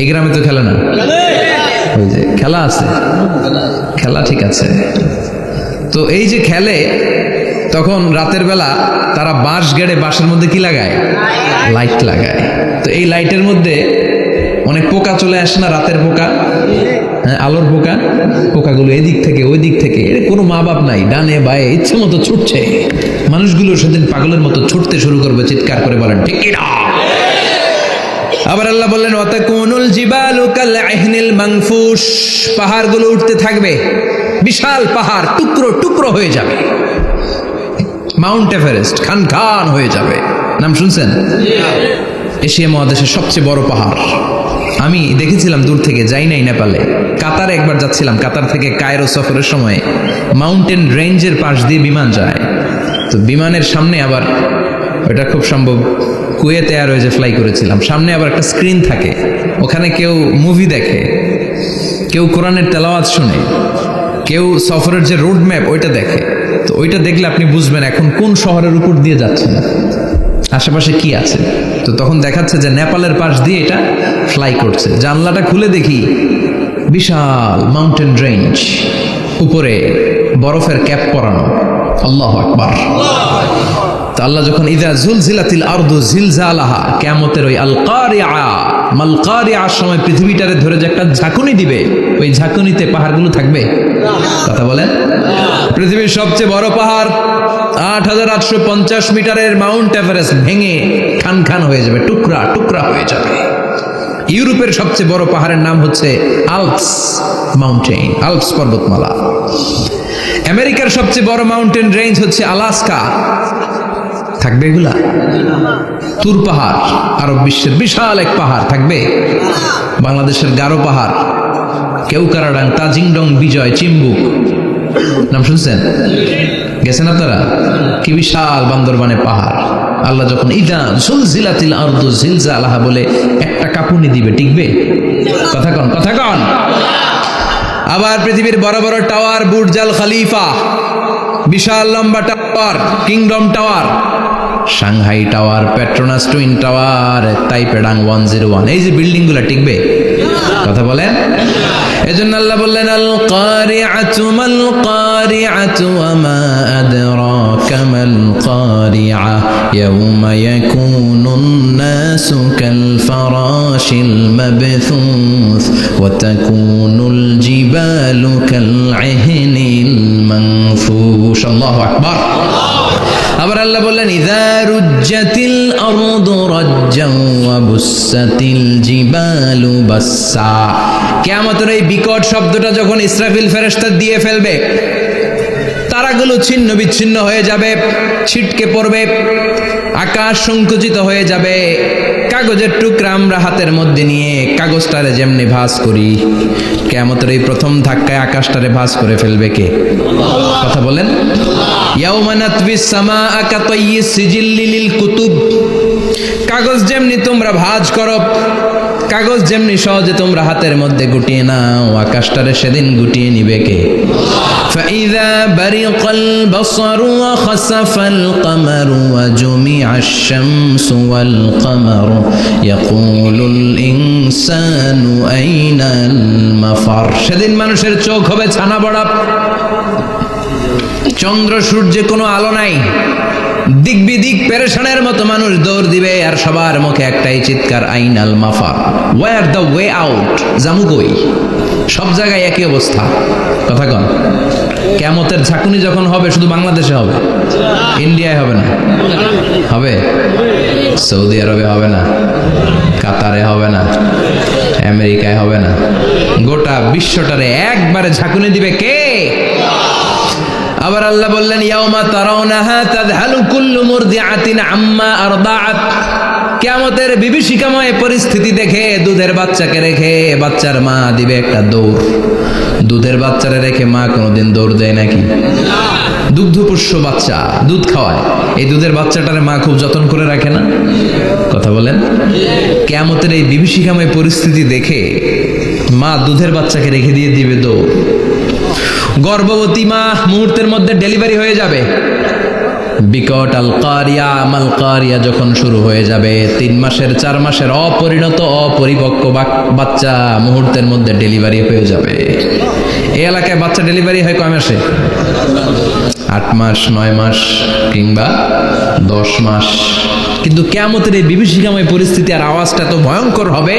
এই গ্রামে তো খেলে না, ওই যে খেলা আছে, খেলা ঠিক আছে। তো এই যে খেলে, তখন রাতের বেলা তারা বাঁশ গেড়ে, বাঁশের মধ্যে কি লাগায়? লাইট লাগায়। তো এই লাইটের মধ্যে অনেক পোকা চলে আসে না, রাতের পোকা, হ্যাঁ আলোর পোকা, পোকাগুলো এদিক থেকে ওই দিক থেকে, এর কোনো মা বাপ নাই, ডানে বায়ে ইচ্ছে মতো ছুটছে। মানুষগুলো সেদিন পাগলের মতো ছুটতে শুরু করবে, চিৎকার করে বলেন ঠিক কি না? আবার আল্লাহ বললেন ওয়াতাকুনুল জিবালু কাল ইহনিল মানফুশ, পাহাড়গুলো উঠতে থাকবে, বিশাল পাহাড় টুকরো টুকরো হয়ে যাবে। মাউন্ট এভারেস্ট খান খান হয়ে যাবে, নাম শুনছেন? এশিয়া মহাদেশের সবচেয়ে বড় পাহাড়। আমি দেখেছিলাম দূর থেকে, যাই নাই নেপালে, কাতারে একবার যাচ্ছিলাম, কাতার থেকে কায়রো সফরের সময় মাউন্টেন রেঞ্জের পাশ দিয়ে বিমান যায়। তো বিমানের সামনে আবার, ওটা খুব সম্ভব কুয়েতে এয়ারওয়েজে ফ্লাই করেছিলাম, সামনে আবার একটা স্ক্রিন থাকে, ওখানে কেউ মুভি দেখে, কেউ কোরআনের তেলাওয়াত শুনে, কেউ সফরের যে রোড ম্যাপ ওইটা দেখে। তো ওইটা দেখলে আপনি বুঝবেন এখন কোন শহরের উপর দিয়ে যাচ্ছে না, আশেপাশে কি আছে। তো তখন দেখাচ্ছে যে নেপালের পাশ দিয়ে এটা ফ্লাই করছে। জানলাটা খুলে দেখি বিশাল মাউন্টেন রেঞ্জ, উপরে বরফের ক্যাপ পরানো। আল্লাহু আকবার। তো আল্লাহ যখন ইযা জুলজিলাতিল আরদু জিলজালাহা, কিয়ামতের ওই আল কারিআ মাল কারিআর সময় পৃথিবীটারে ধরে যে একটা ঝাঁকুনি দিবে, ওই ঝাঁকুনিতে পাহাড়গুলো থাকবে? কথা বলেন। পৃথিবীর সবচেয়ে বড় পাহাড় ৮৮৫০ মিটারের মাউন্ট এভারেস্ট ভেঙে খান খান হয়ে যাবে, টুকরা টুকরা হয়ে যাবে। ইউরোপের সবচেয়ে বড় পাহাড়ের নাম হচ্ছে আল্পস মাউন্টেন, আল্পস পর্বতমালা। আমেরিকার সবচেয়ে বড় মাউন্টেন রেঞ্জ হচ্ছে আলাস্কা, থাকবে এগুলা? তুর পাহাড় আরব বিশ্বের বিশাল এক পাহাড় থাকবে? বাংলাদেশের গারো পাহাড়, কেউকারাডাং, তাজিংডং, বিজয়, চিম্বুক, নাম শুনছেন? গেছেন আপনারা? কি বিশাল বান্দরবানে পাহাড়। আল্লাহ যখন ইদা জুলজিলাতিল আরদু জিলজালাহা বলে একটা কাঁপুনি দিবে, টিকবে? কথা কন, কথা কন। আবার পৃথিবীর বড় বড় টাওয়ার, বুর্জ আল খলিফা, বিশাল লম্বা tower, kingdom tower, Shanghai tower, Petronas twin tower, তাইপেডাং 101, এই যে বিল্ডিং গুলা টিকবে? কথা বলেন। এজন্য আল্লাহ বললেন আল কারিআতু মাল কারিআতু ওয়া মা আদরাকা মাল কারিআ ইয়াউমা ইয়াকুনুন নাসু কাল ফারাশিল মাবথুস ওয়া তাকুনুল জিবালু কাল ইহনিল মানফুশ। আল্লাহু আকবার। আবার আল্লাহ বললেন ইযা রুজ্জাতিল আরদু রাজ্জান ওয়া বুসাতিল জিবালু বাসসা। কিয়ামতের এই বিকট শব্দটা যখন ইসরাফিল ফেরেশতা দিয়ে ফেলবে, তারাগুলো ছিন্ন বিচ্ছিন্ন হয়ে যাবে, ছিটকে পড়বে, আকাশ সংকুচিত হয়ে যাবে। কাগজের টুকরা আমরা হাতের মধ্যে নিয়ে কাগজটারে যেমনি ভাঁজ করি, কিয়ামতের এই প্রথম ধাক্কায় আকাশটারে ভাঁজ করে ফেলবে কে? কথা বলেন। ইয়াউমা নাতবিস সামাআ কাতাইয়িস সিজিল্লি লিল কুতুব, কাগজ যেমনি তোমরা ভাঁজ করো, কাগজ যেমনি সহজে তোমরা হাতের মধ্যে গুটিয়ে নাও, আকাশটারে সেদিন গুটিয়ে নিবে কে? فإذا برق البصر وخسف القمر وجمع الشمس والقمر يقول الإنسان أين المفر। সেদিন মানুষের চোখ হবে ছানা বড়া, চন্দ্র সূর্যে কোনো আলো নাই, দিক বিদিক পেরেশানের মতো মানুষ দৌড় দিবে, আর সবার মুখে একটাই চিৎকার, আইনাল মাফার, ওয়ার দ্য ওয়ে আউট, জামু কই? সব জায়গায় একই অবস্থা। কথা কন, কিয়ামতের ঝাঁকুনি যখন হবে শুধু বাংলাদেশে হবে, ইন্ডিয়ায় হবে না, হবে সৌদি আরবে হবে না, কাতারে হবে না, আমেরিকায় হবে না, গোটা বিশ্বটারে একবারে ঝাঁকুনি দিবে কে? আবার আল্লাহ বললেন, ইয়াউমা তারাউনাহা তাযহালু কুল্লু মুরদিআতিন আম্মা আরদাআত। কিয়ামতের বিভীষিকাময় পরিস্থিতি দেখে দুধের বাচ্চাকে রেখে বাচ্চার মা দিবে একটা দৌড়। দুধের বাচ্চারে রেখে মা কোনোদিন দৌড় দেয় নাকি? দুগ্ধপোষ্য বাচ্চা, দুধ খাওয়ায়, এই দুধের বাচ্চাটারে মা খুব যত্ন করে রাখে না? কথা বলেন। কিয়ামতের এই বিভীষিকাময় পরিস্থিতি দেখে মা দুধের বাচ্চাকে রেখে দিয়ে দিবে দৌড়। গর্ভবতী মা মুহূর্তের মধ্যে ডেলিভারি হয়ে যাবে। বিকট আল কারিয়া মাল কারিয়া যখন শুরু হয়ে যাবে, 3 মাসের 4 মাসের অপরিণত অপরিপক্ক বাচ্চা মুহূর্তের মধ্যে ডেলিভারি হয়ে যাবে। এই এলাকায় বাচ্চা ডেলিভারি হয় কয় মাসে? 8 মাস, 9 মাস কিংবা 10 মাস। কিন্তু কিয়ামতের এই বিভীষিকাময় পরিস্থিতি আর আওয়াজটা তো ভয়ঙ্কর হবে।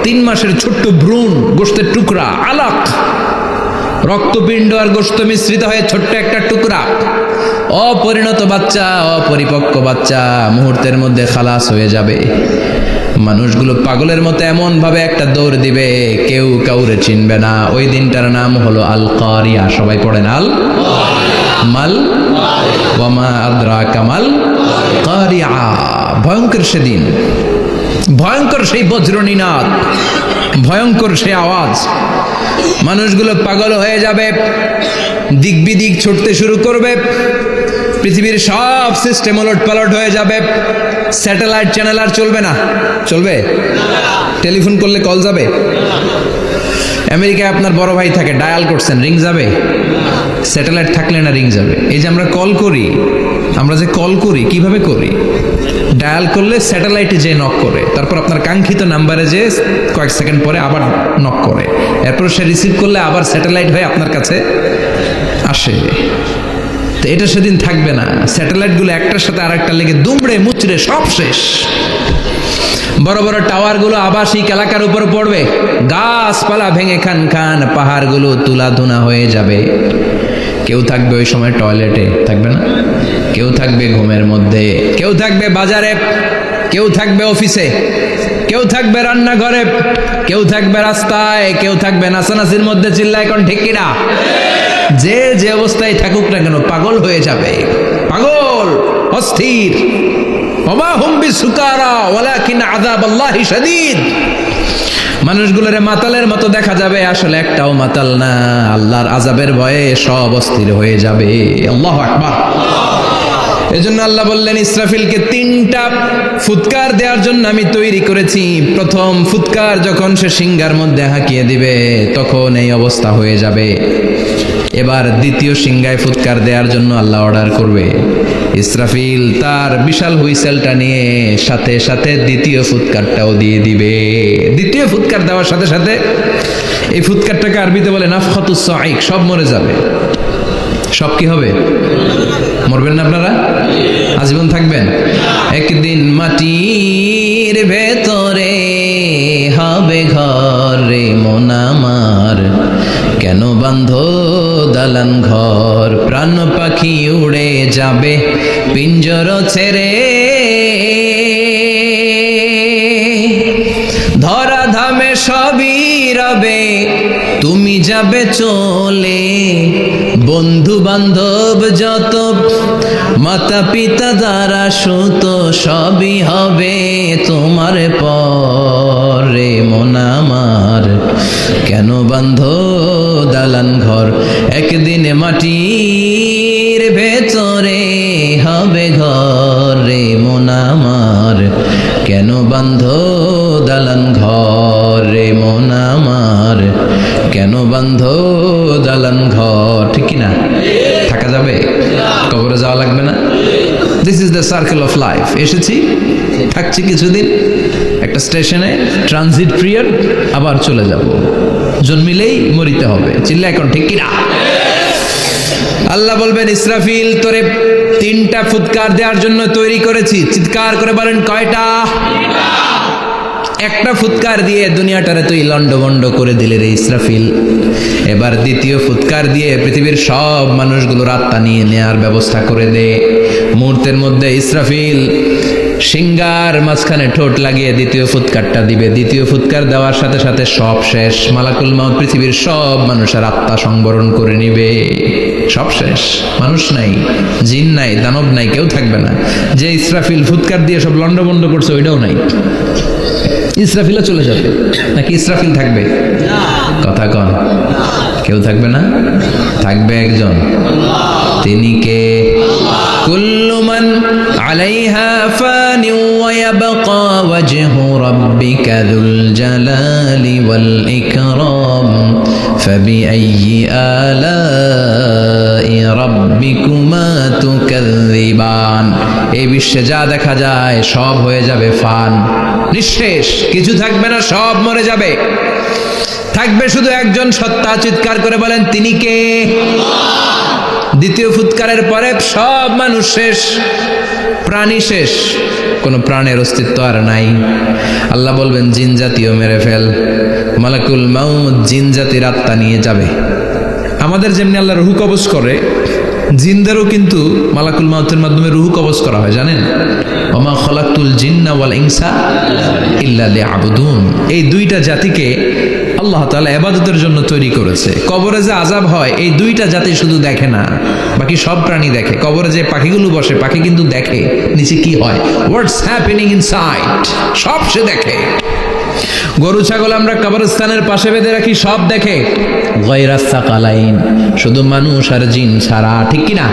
3 মাসের ছোট্ট ভ্রূণ, গোশতের টুকরা, আলাক, রক্তপিণ্ড আর গোশত মিশ্রিত হয়ে ছোট্ট একটা টুকরা, অপরিণত বাচ্চা, অপরিপক্ক বাচ্চা মুহূর্তের মধ্যে খালাস হয়ে যাবে। মানুষগুলো পাগলের মতো এমন ভাবে একটা দৌড় দিবে, কেউ কাউরে চিনবে না। ওই দিনটার নাম হলো আল কারিয়া। সবাই পড়েন আল মাল ওয়ামা আদরাকা মাল কারিয়া। ভয়ঙ্কর সেদিন, ভয়ঙ্কর সেই বজ্রনিনাদ, ভয়ঙ্কর সেই আওয়াজ। মানুষগুলো পাগল হয়ে যাবে, দিক বিদিক ছুটতে শুরু করবে, পৃথিবীর সব সিস্টেম ওলট পালট হয়ে যাবে। স্যাটেলাইট চ্যানেল আর চলবে না। চলবে? টেলিফোন করলে কল যাবে? আমেরিকায় আপনার বড় ভাই থাকে, ডায়াল করছেন, রিং যাবে? স্যাটেলাইট থাকলে না রিং যাবে? এই যে আমরা কল করি, আমরা যে কল করি কিভাবে করি? ডায়াল করলে স্যাটেলাইটে যে নক করে, তারপর আপনার কাঙ্ক্ষিত নাম্বারে যে কয়েক সেকেন্ড পরে আবার নক করে, এরপর সে রিসিভ করলে আবার স্যাটেলাইট হয়ে আপনার কাছে আসে। তো এটা সেদিন থাকবে না। স্যাটেলাইটগুলো একটার সাথে আরেকটা লেগে দুমড়ে মুচড়ে সব শেষ। বড় বড় টাওয়ারগুলো আবাসিক এলাকার উপর পড়বে, গাছপালা ভেঙে খান খান, পাহাড়গুলো তুলাধুনা হয়ে যাবে। কেউ থাকবে ওই সময় টয়লেটে, থাকবে না? কেউ থাকবে ঘুমের মধ্যে, কেউ থাকবে বাজারে, কেউ থাকবে অফিসে, কেউ থাকবে রান্নাঘরে, কেউ থাকবে রাস্তায়, কেউ থাকবে নাচানাচির মধ্যে। চিল্লায় কোন ঠিক কিনা? যে যে অবস্থায় থাকুক না কেন পাগল হয়ে যাবে, পাগল, অস্থির। ওমা হুম বিসুকারা ওয়ালাকিন আযাবাল্লাহি শাদীদ। মানুষগুলোর মাতালের মতো দেখা যাবে, আসলে একটাও মাতাল না। আল্লাহর আযাবের ভয়ে সব অস্থির হয়ে যাবে। আল্লাহু আকবার। এজন্য আল্লাহ বললেন, ইসরাফিলকে 3টা ফুৎকার দেওয়ার জন্য আমি তৈরি করেছি। প্রথম ফুৎকার যখন সে সিংহার মধ্যে হাঁকিয়ে দিবে, তখন এই অবস্থা হয়ে যাবে। এবার দ্বিতীয় সিংহায় ফুৎকার দেওয়ার জন্য আল্লাহ অর্ডার করবে। ইসরাফিল তার বিশাল হুইসেলটা নিয়ে সাথে সাথে দ্বিতীয় ফুৎকারটাও দিয়ে দিবে। দ্বিতীয় ফুৎকার দেওয়ার সাথে সাথে এই ফুৎকারটাকে আরবিতে বলে নাফখাতুস সাঈক, সব মরে যাবে। সব কি হবে? মরবেন না আপনারা? আজীবন থাকবেন? একদিন মাটির ভেতরে হবে ঘর রে মন আমার, কেন বাঁধো দালান ঘর, প্রাণ পাখি উড়ে যাবে পিঞ্জর ছেড়ে, ধরা ধামে সবই রবে তুমি যাবে চলে, বন্ধু বান্ধব যত মাতা পিতা দ্বারা সুত সবই হবে তোমার পরে মন আমার, কেন বান্ধ দালান ঘর, একদিন মাটির ভেতরে হবে ঘর রে মন আমার, কেন বান্ধ দালান ঘর। এ সার্কেল অফ লাইফ। এসেছি, থাকছি কিছুদিন, একটা স্টেশনে ট্রানজিট পিরিয়ড, আবার চলে যাব, জন্মিলেই মরিতে হবে। চিল্লা এখন ঠিক কিনা? আল্লাহ বলবেন ইসরাফিল তোরে 3টা ফুৎকার দেওয়ার জন্য তৈরি করেছি। চিৎকার করে বলেন কয়টা? একটা ফুৎকার দিয়ে দুনিয়াটারে তুই লন্ডভন্ড করে দিলে রে ইসরাফিল। এবার দ্বিতীয় ফুৎকার দিয়ে পৃথিবীর সব মানুষগুলোর আত্মা নিয়ে নেয়ার ব্যবস্থা করে দে। মুহূর্তের মধ্যে ইসরাফিল সিংগার মাঝখানে ঠোঁট লাগিয়ে দ্বিতীয় ফুৎকারটা দিবে। দ্বিতীয় ফুৎকার দেওয়ার সাথে সাথে সব শেষ। মালাকুল মাউত পৃথিবীর সব মানুষের আত্মা সংবরণ করে নিবে। সব শেষ, মানুষ নাই, জিন নাই, দানব নাই, কেউ থাকবে না। যে ইসরাফিল ফুৎকার দিয়ে সব লন্ডভন্ড করছে ওইটাও নাই। ইসরাফিলও চলে যাবে, নাকি ইসরাফিল থাকবে? কথা কন, কেউ থাকবে না, থাকবে একজন। তিনি কে? কুল্লু মান আলাইহা ফানি ওয়া ইয়াবকা ওয়াজহু রাব্বিকা যুল জালালি ওয়াল ইকরাম ফাবিআইয়ি আলাই রাব্বিকুমা তুকাযযিবান। এই বিশ্বে যা দেখা যায় সব হয়ে যাবে ফান, নিঃশেষ, কিছু থাকবে না, সব মরে যাবে। থাকবে শুধু একজন সত্তা। চিৎকার করে বলেন তিনি কে? দ্বিতীয় ফুৎকারের পরে সব মানুষ শেষ, প্রাণী শেষ, কোনো প্রাণের অস্তিত্ব আর নাই। আল্লাহ বলবেন জিন জাতিও মেরে ফেল। মালাকুল মাউত জিন জাতির আত্মা নিয়ে যাবে। আমাদের যেমনি আল্লাহ রুহু কবজ করে, জিনদেরও কিন্তু মালাকুল মাউতের মাধ্যমে রুহু কবজ করা হয়, জানেন? ওমা খলাকতুল জিন্না ওয়াল ইনসা ইল্লা লিয়াবুদুন। এই দুইটা জাতিকে আল্লাহ তাআলা ইবাদতের জন্য তৈরি করেছে। কবরে যে আযাব হয় এই দুইটা জাতি শুধু দেখে না, বাকি সব প্রাণী দেখে। কবরে যে পাখিগুলো বসে, পাখি কিন্তু দেখে নিচে কি হয়, হোয়াটস হ্যাপেনিং ইনসাইড, সব সে দেখে। গরু ছাগল আমরা কবরস্থানের পাশে বেঁধে রাখি, সব দেখে। গায়রাস সাকালাইন, শুধু মানুষ আর জিন ছাড়া, ঠিক কি না?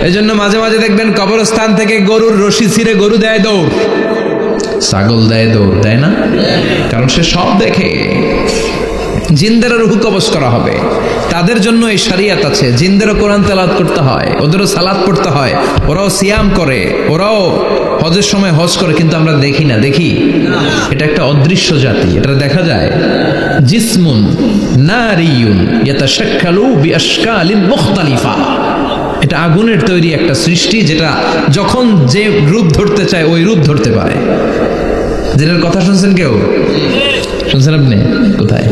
এজন্য মাঝে মাঝে দেখবেন কবরস্থান থেকে গরুর রশি ছিঁড়ে গরু দেয় দৌড়, ছাগল দেয় দৌড়, দেয় না? কারণ সে সব দেখে। জিনদেরও রূহ কবজ করা হবে, তাদের জন্য এই শরিয়ত আছে। জিনদেরও কোরআন তেলাওয়াত করতে হয়, ওদেরও সালাত পড়তে হয়, ওরাও সিয়াম করে, ওরাও হজের সময় হজ করে, কিন্তু আমরা দেখি না। দেখি? এটা একটা অদৃশ্য জাতি, এটা দেখা যায়। জিসমুন নারিয়ুন ইয়াতাশাক্কালু বিআশকালিন মুখতালিফা। এটা আগুনের তৈরি একটা সৃষ্টি, যেটা যখন যে রূপ ধরতে চায় ওই রূপ ধরতে পারে। জিনের কথা শুনছেন কেউ? শুনছেন আপনি? কোথায়?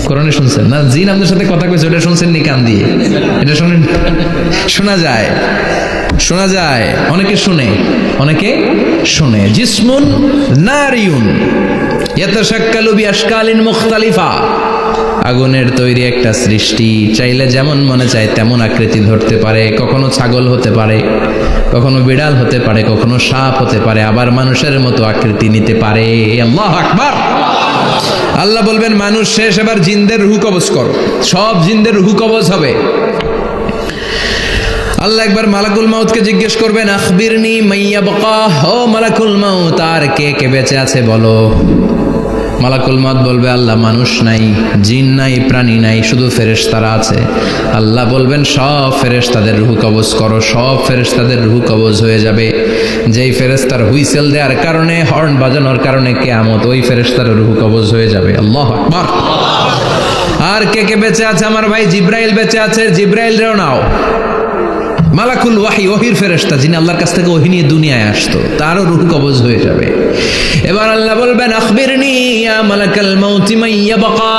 কোরআনে শুনছেন না? জিন আমাদের সাথে কথা কইছে, ওটা শুনছেন নি কান দিয়ে? এটা শুনেন, শোনা যায়, শোনা যায়, অনেকে শুনে, অনেকে শুনে। জিসমুন নারিয়ুন ইয়াতাশাক্কালু বিআশকালিন মুখতালিফা। আগুনের তৈরি একটা সৃষ্টি, চাইলে যেমন মনে চায় তেমন আকৃতি ধরতে পারে। কখনো ছাগল হতে পারে, কখনো বিড়াল হতে পারে, কখনো সাপ হতে পারে, আবার মানুষের মতো আকৃতি নিতে পারে। আল্লাহু আকবার। আল্লাহ বলবেন মানুষ শেষ, এবার জিনদের রূহ কবজ করো। সব জিনদের রূহ কবজ হবে। আল্লাহ একবার মালাকুল মাউতকে জিজ্ঞেস করবেন, আখবিরনি মাইয়াবকা, ও মালাকুল মাউত আর কে কে বেঁচে আছে বলো। মালাকুল মাউত বলবে আল্লাহ মানুষ নাই, জিন নাই, প্রাণী নাই, শুধু ফেরেশতারা আছে। আল্লাহ বলবেন সব ফেরেশতাদের রূহ কবজ করো। সব ফেরেশতাদের রূহ কবজ হয়ে যাবে। যেই ফেরেশতার হুইসেল দেওয়ার কারণে, হর্ন বাজানোর কারণে কিয়ামত, ওই ফেরেশতার রূহ কবজ হয়ে যাবে। আল্লাহু আকবার। আর কে কে বেঁচে আছে? আমার ভাই জিব্রাইল বেঁচে আছে, জিব্রাইল রেও নাও। মালাকুল ওয়াহি, ওহির ফেরেশতা, যিনি আল্লাহর কাছ থেকে ওহি নিয়ে দুনিয়ায় আসতো, তারও রূহ কবজ হয়ে যাবে। এবার আল্লাহ বলবেন আখবিরনি ইয়া মালাকাল মাউতি মাইয়াবকা,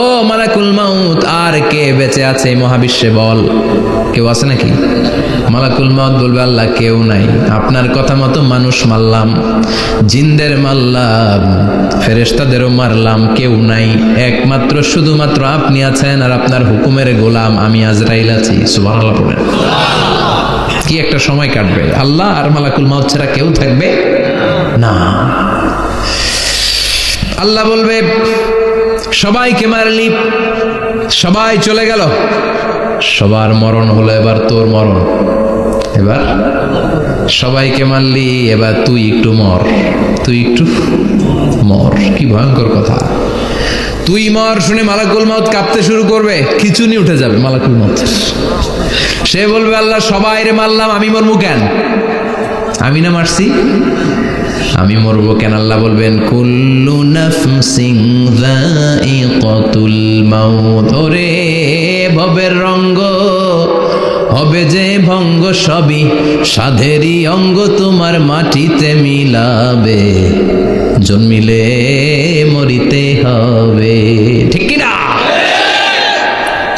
ও মালাকুল মাউত আর কে বেঁচে আছে এই মহাবিশ্বে বল। কেউ আছে নাকি? মালাকুল মাউত বলবে আল্লাহ কেউ নাই। আপনার কথা মতো মানুষ মারলাম, জিনদের মারলাম, ফেরেশতাদেরও মারলাম, কেউ নাই। একমাত্র শুধুমাত্র আপনি আছেন, আর আপনার হুকুমের গোলাম আমি আজরাইল আছি। সুবহানাল্লাহ বলেন। কি একটা সময় কাটবে! আল্লাহ আর মালাকুল মাউত ছাড়া কেউ থাকবে না। আল্লাহ বলবে সবাইকে মারলি, সবাই চলে গেল, সবার মরণ হলো, এবার তোর মরণ। এবার সবাইকে মারলি, এবার তুই একটু মর, তুই একটু মর। কি ভয়ঙ্কর কথা! তুই মর শুনে মালাকুল মউত কাঁপতে শুরু করবে, খিচুনি উঠে যাবে মালাকুল মউত। সে বলবে আল্লাহ সবাই রে মারলাম, আমি মরবো কেন? আমি না মারছি, আমি মরবো কেন? আল্লাহ বলবেন কুল্লু নাফসিন যায়িকাতুল মাউত। ওরে ভবের রঙ্গ হবে যে ভঙ্গ, সবই সাধেরই অঙ্গ, তোমার মাটিতে মিলাবে, জন্মিলে মরিতে হবে। ঠিক কি না?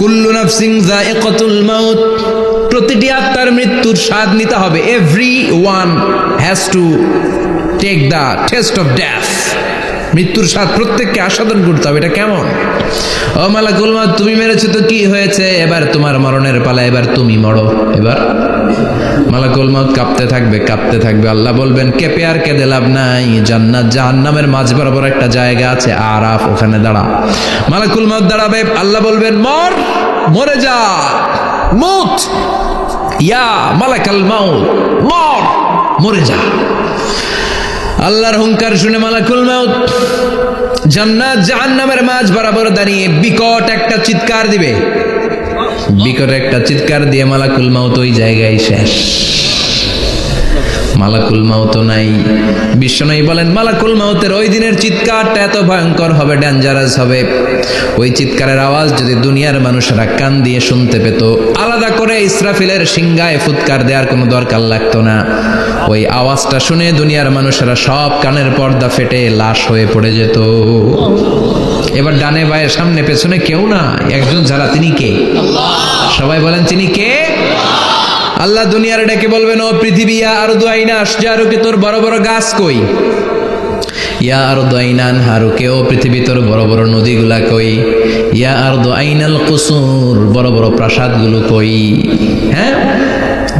কুল্লু নাফসিন যায়িকাতুল মাউত, প্রতিটি আত্মার মৃত্যুর স্বাদ নিতে হবে। Every one has to take the taste of death. মৃত্যুর স্বাদ প্রত্যেককে আস্বাদন করতে হবে। এটা কেমন? ও মালাকুল মউত, তুমি মেরেছো তো কি হয়েছে, এবার তোমার মরণের পালা, এবার তুমি মরো। এবার মালাকুল মউত কাঁপতে থাকবে, কাঁপতে থাকবে। আল্লাহ বলবেন কেঁপে আর কেঁদে লাভ নাই, জান্নাত জাহান্নামের মাঝ বরাবর একটা জায়গা আছে আরাফ, ওখানে দাঁড়া। মালাকুল মউত দাঁড়াবে, আল্লাহ বলবেন মর, মরে যা, মুত ইয়া মালাকাল মাউত, মর, মরে যা। আল্লাহর হুঙ্কার শুনে মালাকুল মউত জান্নাত জাহান্নামের মাঝ বরাবর দাঁড়িয়ে বিকট একটা চিৎকার দিবে। বিকট একটা চিৎকার দিয়ে মালাকুল মউত ওই জায়গায় শেষ। মালাকুল মউত নাই। বিশ্বনবী বলেন মালাকুল মউতের ওই দিনের চিৎকারটা এত ভয়ঙ্কর হবে, ডেঞ্জারাস হবে। ওই চিৎকারের আওয়াজ যদি দুনিয়ার মানুষেরা কান দিয়ে শুনতে পেত, আলাদা করে ইসরাফিলের সিংহায় ফুৎকার দেওয়ার কোনো দরকার লাগতো না। ওই আওয়াজটা শুনে দুনিয়ার মানুষেরা সব কানের পর্দা ফেটে লাশ হয়ে পড়ে যেত। এবার ডানে বায়ে সামনে পেছনে কেউ না, একজন যারা, তিনি কে? সবাই বলেন তিনি কে? আল্লাহ দুনিয়ার ডেকে বলবেন ও পৃথিবী, ইয়া আরদু আইনা আশজারুকে, তোর বড় বড় গাছ কই? ইয়া আরদু আইনান হারুকে, ও পৃথিবী তোর বড় বড় নদীগুলা কই? ইয়া আরদু আইনাল কুসুর, বড় বড় প্রাসাদগুলো কই? হ্যাঁ,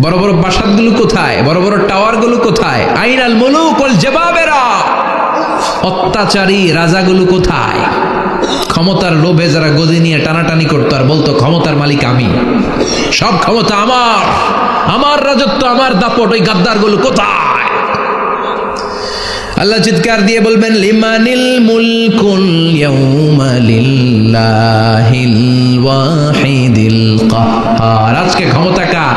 বড় বড় প্রাসাদগুলো কোথায়? বড় বড় টাওয়ারগুলো কোথায়? আইনাল মুলুক ওয়াল জাবাবেরা, অত্যাচারী রাজাগুলো কোথায়? ক্ষমতার লোভে যারা গদি নিয়ে টানাটানি করতো আর বলতো ক্ষমতার মালিক আমি, সব ক্ষমতা আমার, আমার রাজত্ব, আমার দাপট, ওই গাদ্দারগুলো কোথায়? আল্লাহ চিৎকার দিয়ে বলবেন লিমানিল মুলকুল ইয়াউমা লিল্লাহিল ওয়াহিদিল কাহ্হার। আজকে ক্ষমতা কার?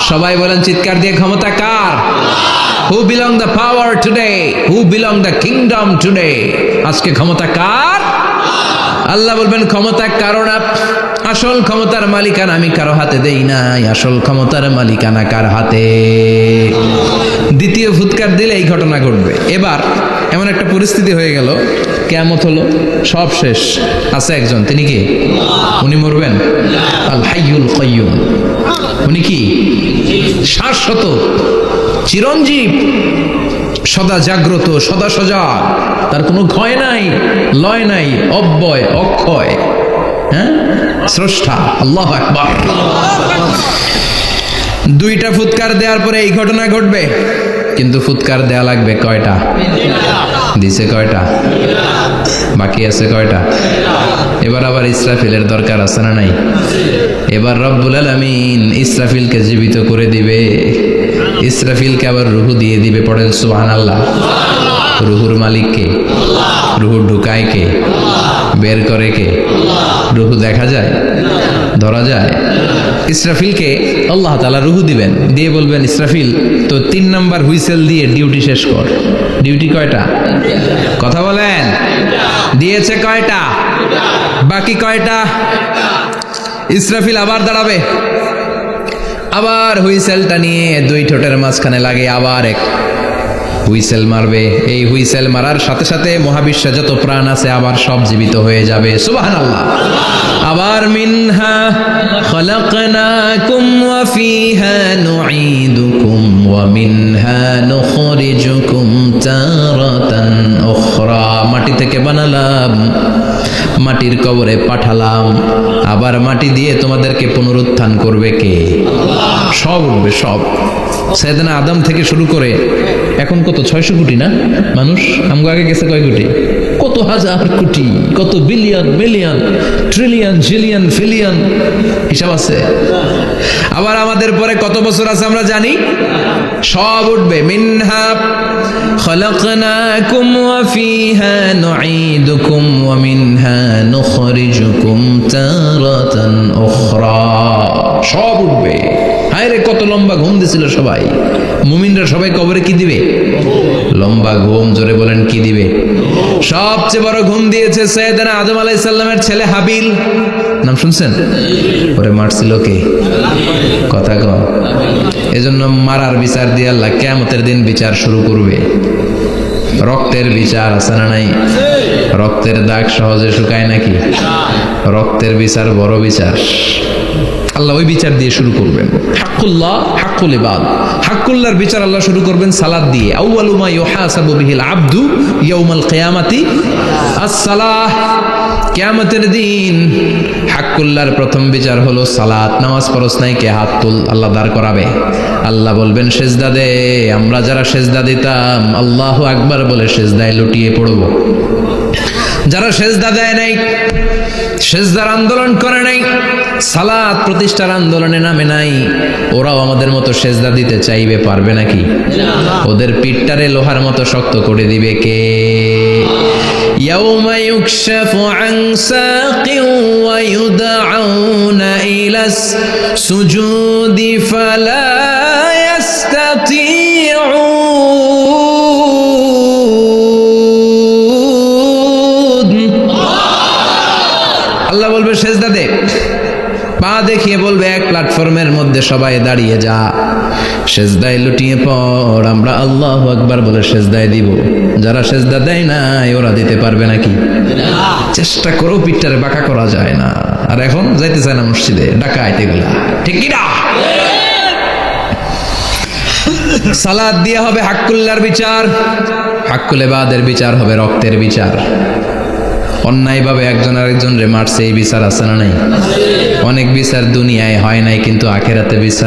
সবাই বলেন চিৎকার দিয়ে, ক্ষমতা কার? Who belong the power today? Who belong the kingdom today? আজকে ক্ষমতা কার? আল্লাহ বলবেন ক্ষমতা কারো না, আসল ক্ষমতার মালিকানা আমি কারো হাতে দেই নাই। আসল ক্ষমতার মালিকানা কার হাতে? দ্বিতীয় ফুৎকার দিলে এই ঘটনা ঘটবে। এবার এমন একটা পরিস্থিতি হয়ে গেল, কিয়ামত হলো, সব শেষ। আছে একজন, তিনি কি? উনি মরবেন? আল হাইয়ুল কাইয়ুম। উনি কি? শাশ্বত, চিরঞ্জীব, সদা জাগ্রত, সদা সজাগ, তার কোনো ক্ষয় নাই, লয় নাই, অব্যয়, অক্ষয়। হ্যাঁ, স্রষ্টা। আল্লাহু আকবার। দুইটা ফুৎকার দেওয়ার পরে এই ঘটনা ঘটবে, কিন্তু ফুৎকার দেয়া লাগবে কয়টা? দিছে কয়টা? বাকি আছে কয়টা? এবার আবার ইসরাফিলের দরকার আছে না নাই? এবার রব্বুল আলামিন ইসরাফিলকে জীবিত করে দিবে। ইসরাফিলকে আবার রুহু দিয়ে দিবে। পড়েন সুবহানাল্লাহ। রুহুর মালিক কে? রুহু ঢুকায় কে? বের করে কে? রুহু দেখা যায়, ধরা যায়? ইসরাফিলকে আল্লাহ তাআলা রুহু দিবেন, দিয়ে বলবেন ইসরাফিল তো 3 নাম্বার হুইসেল দিয়ে ডিউটি শেষ কর। ডিউটি কয়টা? কথা বলেন। দিয়েছে কয়টা? বাকি কয়টা? ইসরাফিল আবার দাঁড়াবে, আবার হুইসেলটা নিয়ে দুই ঠোঁটের মাঝখানে লাগে আবার এক হুইসেল মারবে। এই হুইসেল মারার সাথে সাথে মহাবিশ্বে যত প্রাণ আছে আবার সব জীবিত হয়ে যাবে। সুবহানাল্লাহ। আবার মিনহা খালাকনাকুম ওয়া ফিহা নুঈদুকুম ওয়া মিনহা নুখরিজুকুম তারাতান উখরা। মাটি থেকে বানালাম, মাটির কবরে পাঠালাম, আবার মাটি দিয়ে তোমাদেরকে পুনরুত্থান করবে কে? সব উঠবে, সব। সাইয়েদনা আদম থেকে শুরু করে এখন কত 600 কোটি না মানুষ? আমগো আগে গেছে কয় কোটি? কত হাজার কোটি, কত billion, million, trillion, zillion, pillion, হিসাব আছে? আবার আমাদের পরে কত বছর আছে আমরা জানি? সব উঠবে। মিনহা খলাকনাকুম ওয়া ফিহা নুঈদুকুম ওয়া মিনহা নুখরিজুকুম তারাতান উখরা। সব উঠবে। হায় রে, কত লম্বা ঘুম দিছিল সবাই। মুমিনরা সবাই কবরে কি দিবে? লম্বা ঘুম। জোরে বলেন, কি দিবে? সবচেয়ে বড় ঘুম দিয়েছে সাইয়েদনা আদম আলাইহিস সালামের ছেলে হাবিল। নাম শুনছেন? ওরে মারছিল কে? কথা কম। এজন্য মারার বিচার দিয়ে আল্লাহ কিয়ামতের দিন বিচার শুরু করবে। রক্তের বিচার আছে না নাই? রক্তের দাগ সহজে শুকায় নাকি? রক্তের বিচার বড় বিচার। আল্লাহ ওই বিচার দিয়ে শুরু করবেন। হাক্কুল্লাহ, হাক্কুল ইবাদ। হাক্কুল্লাহর বিচার আল্লাহ শুরু করবেন সালাত দিয়ে। আউয়ালু মা ইউহাসাবু বিহিল আবদু ইয়াউমাল কিয়ামাতি আস-সালাহ। কিয়ামতের দিন হাক্কুল্লাহর প্রথম বিচার হলো সালাত। নামাজ পড়ছ নাই, কে হাত তুল, আল্লাহ দাঁড় করাবে। আল্লাহ বলবেন সেজদা দে। আমরা যারা সেজদা দিতাম আল্লাহু আকবার বলে সেজদায় লুটিয়ে পড়ব। যারা সেজদা দেয় নাই, সেজদার আন্দোলন করে নাই, সালাত প্রতিষ্ঠার আন্দোলনে নামে নাই, ওরাও আমাদের মতো সেজদা দিতে চাইবে, পারবে নাকি? ওদের পিঠটারে লোহার মতো শক্ত করে দিবে কে? ইয়াউমা ইউকশাফু আন সাকিন ওয়া ইউদআউনা ইলাস সুজুদি ফালা ইয়াস্তাতিউন। আল্লাহ বলবে সেজদা দে। পা দেখিয়ে বলবে এক প্ল্যাটফর্মের মধ্যে সবাই দাঁড়িয়ে যা, সেজদায় লুটিয়ে পড়। আমরা আল্লাহু আকবার বলে সেজদায় দিব। যারা সেজদা দেয় নাই ওরা দিতে পারবে নাকি? চেষ্টা করেও পিঠটারে বাঁকা করা যায় না। আর এখন যাইতে চায় না মসজিদে, ডাকাইতে গুলা, ঠিক কি না? সালাত দিয়ে হবে হাক্কুল্লাহর বিচার, হাক্কুল ইবাদের বিচার হবে রক্তের বিচার। অন্যায়ভাবে একজন আরেকজন রে মারছে, এই বিচার আছে না নাই? অনেক বিচার দুনিয়ায় হয় নাই, কিন্তু আখিরাতে বিচার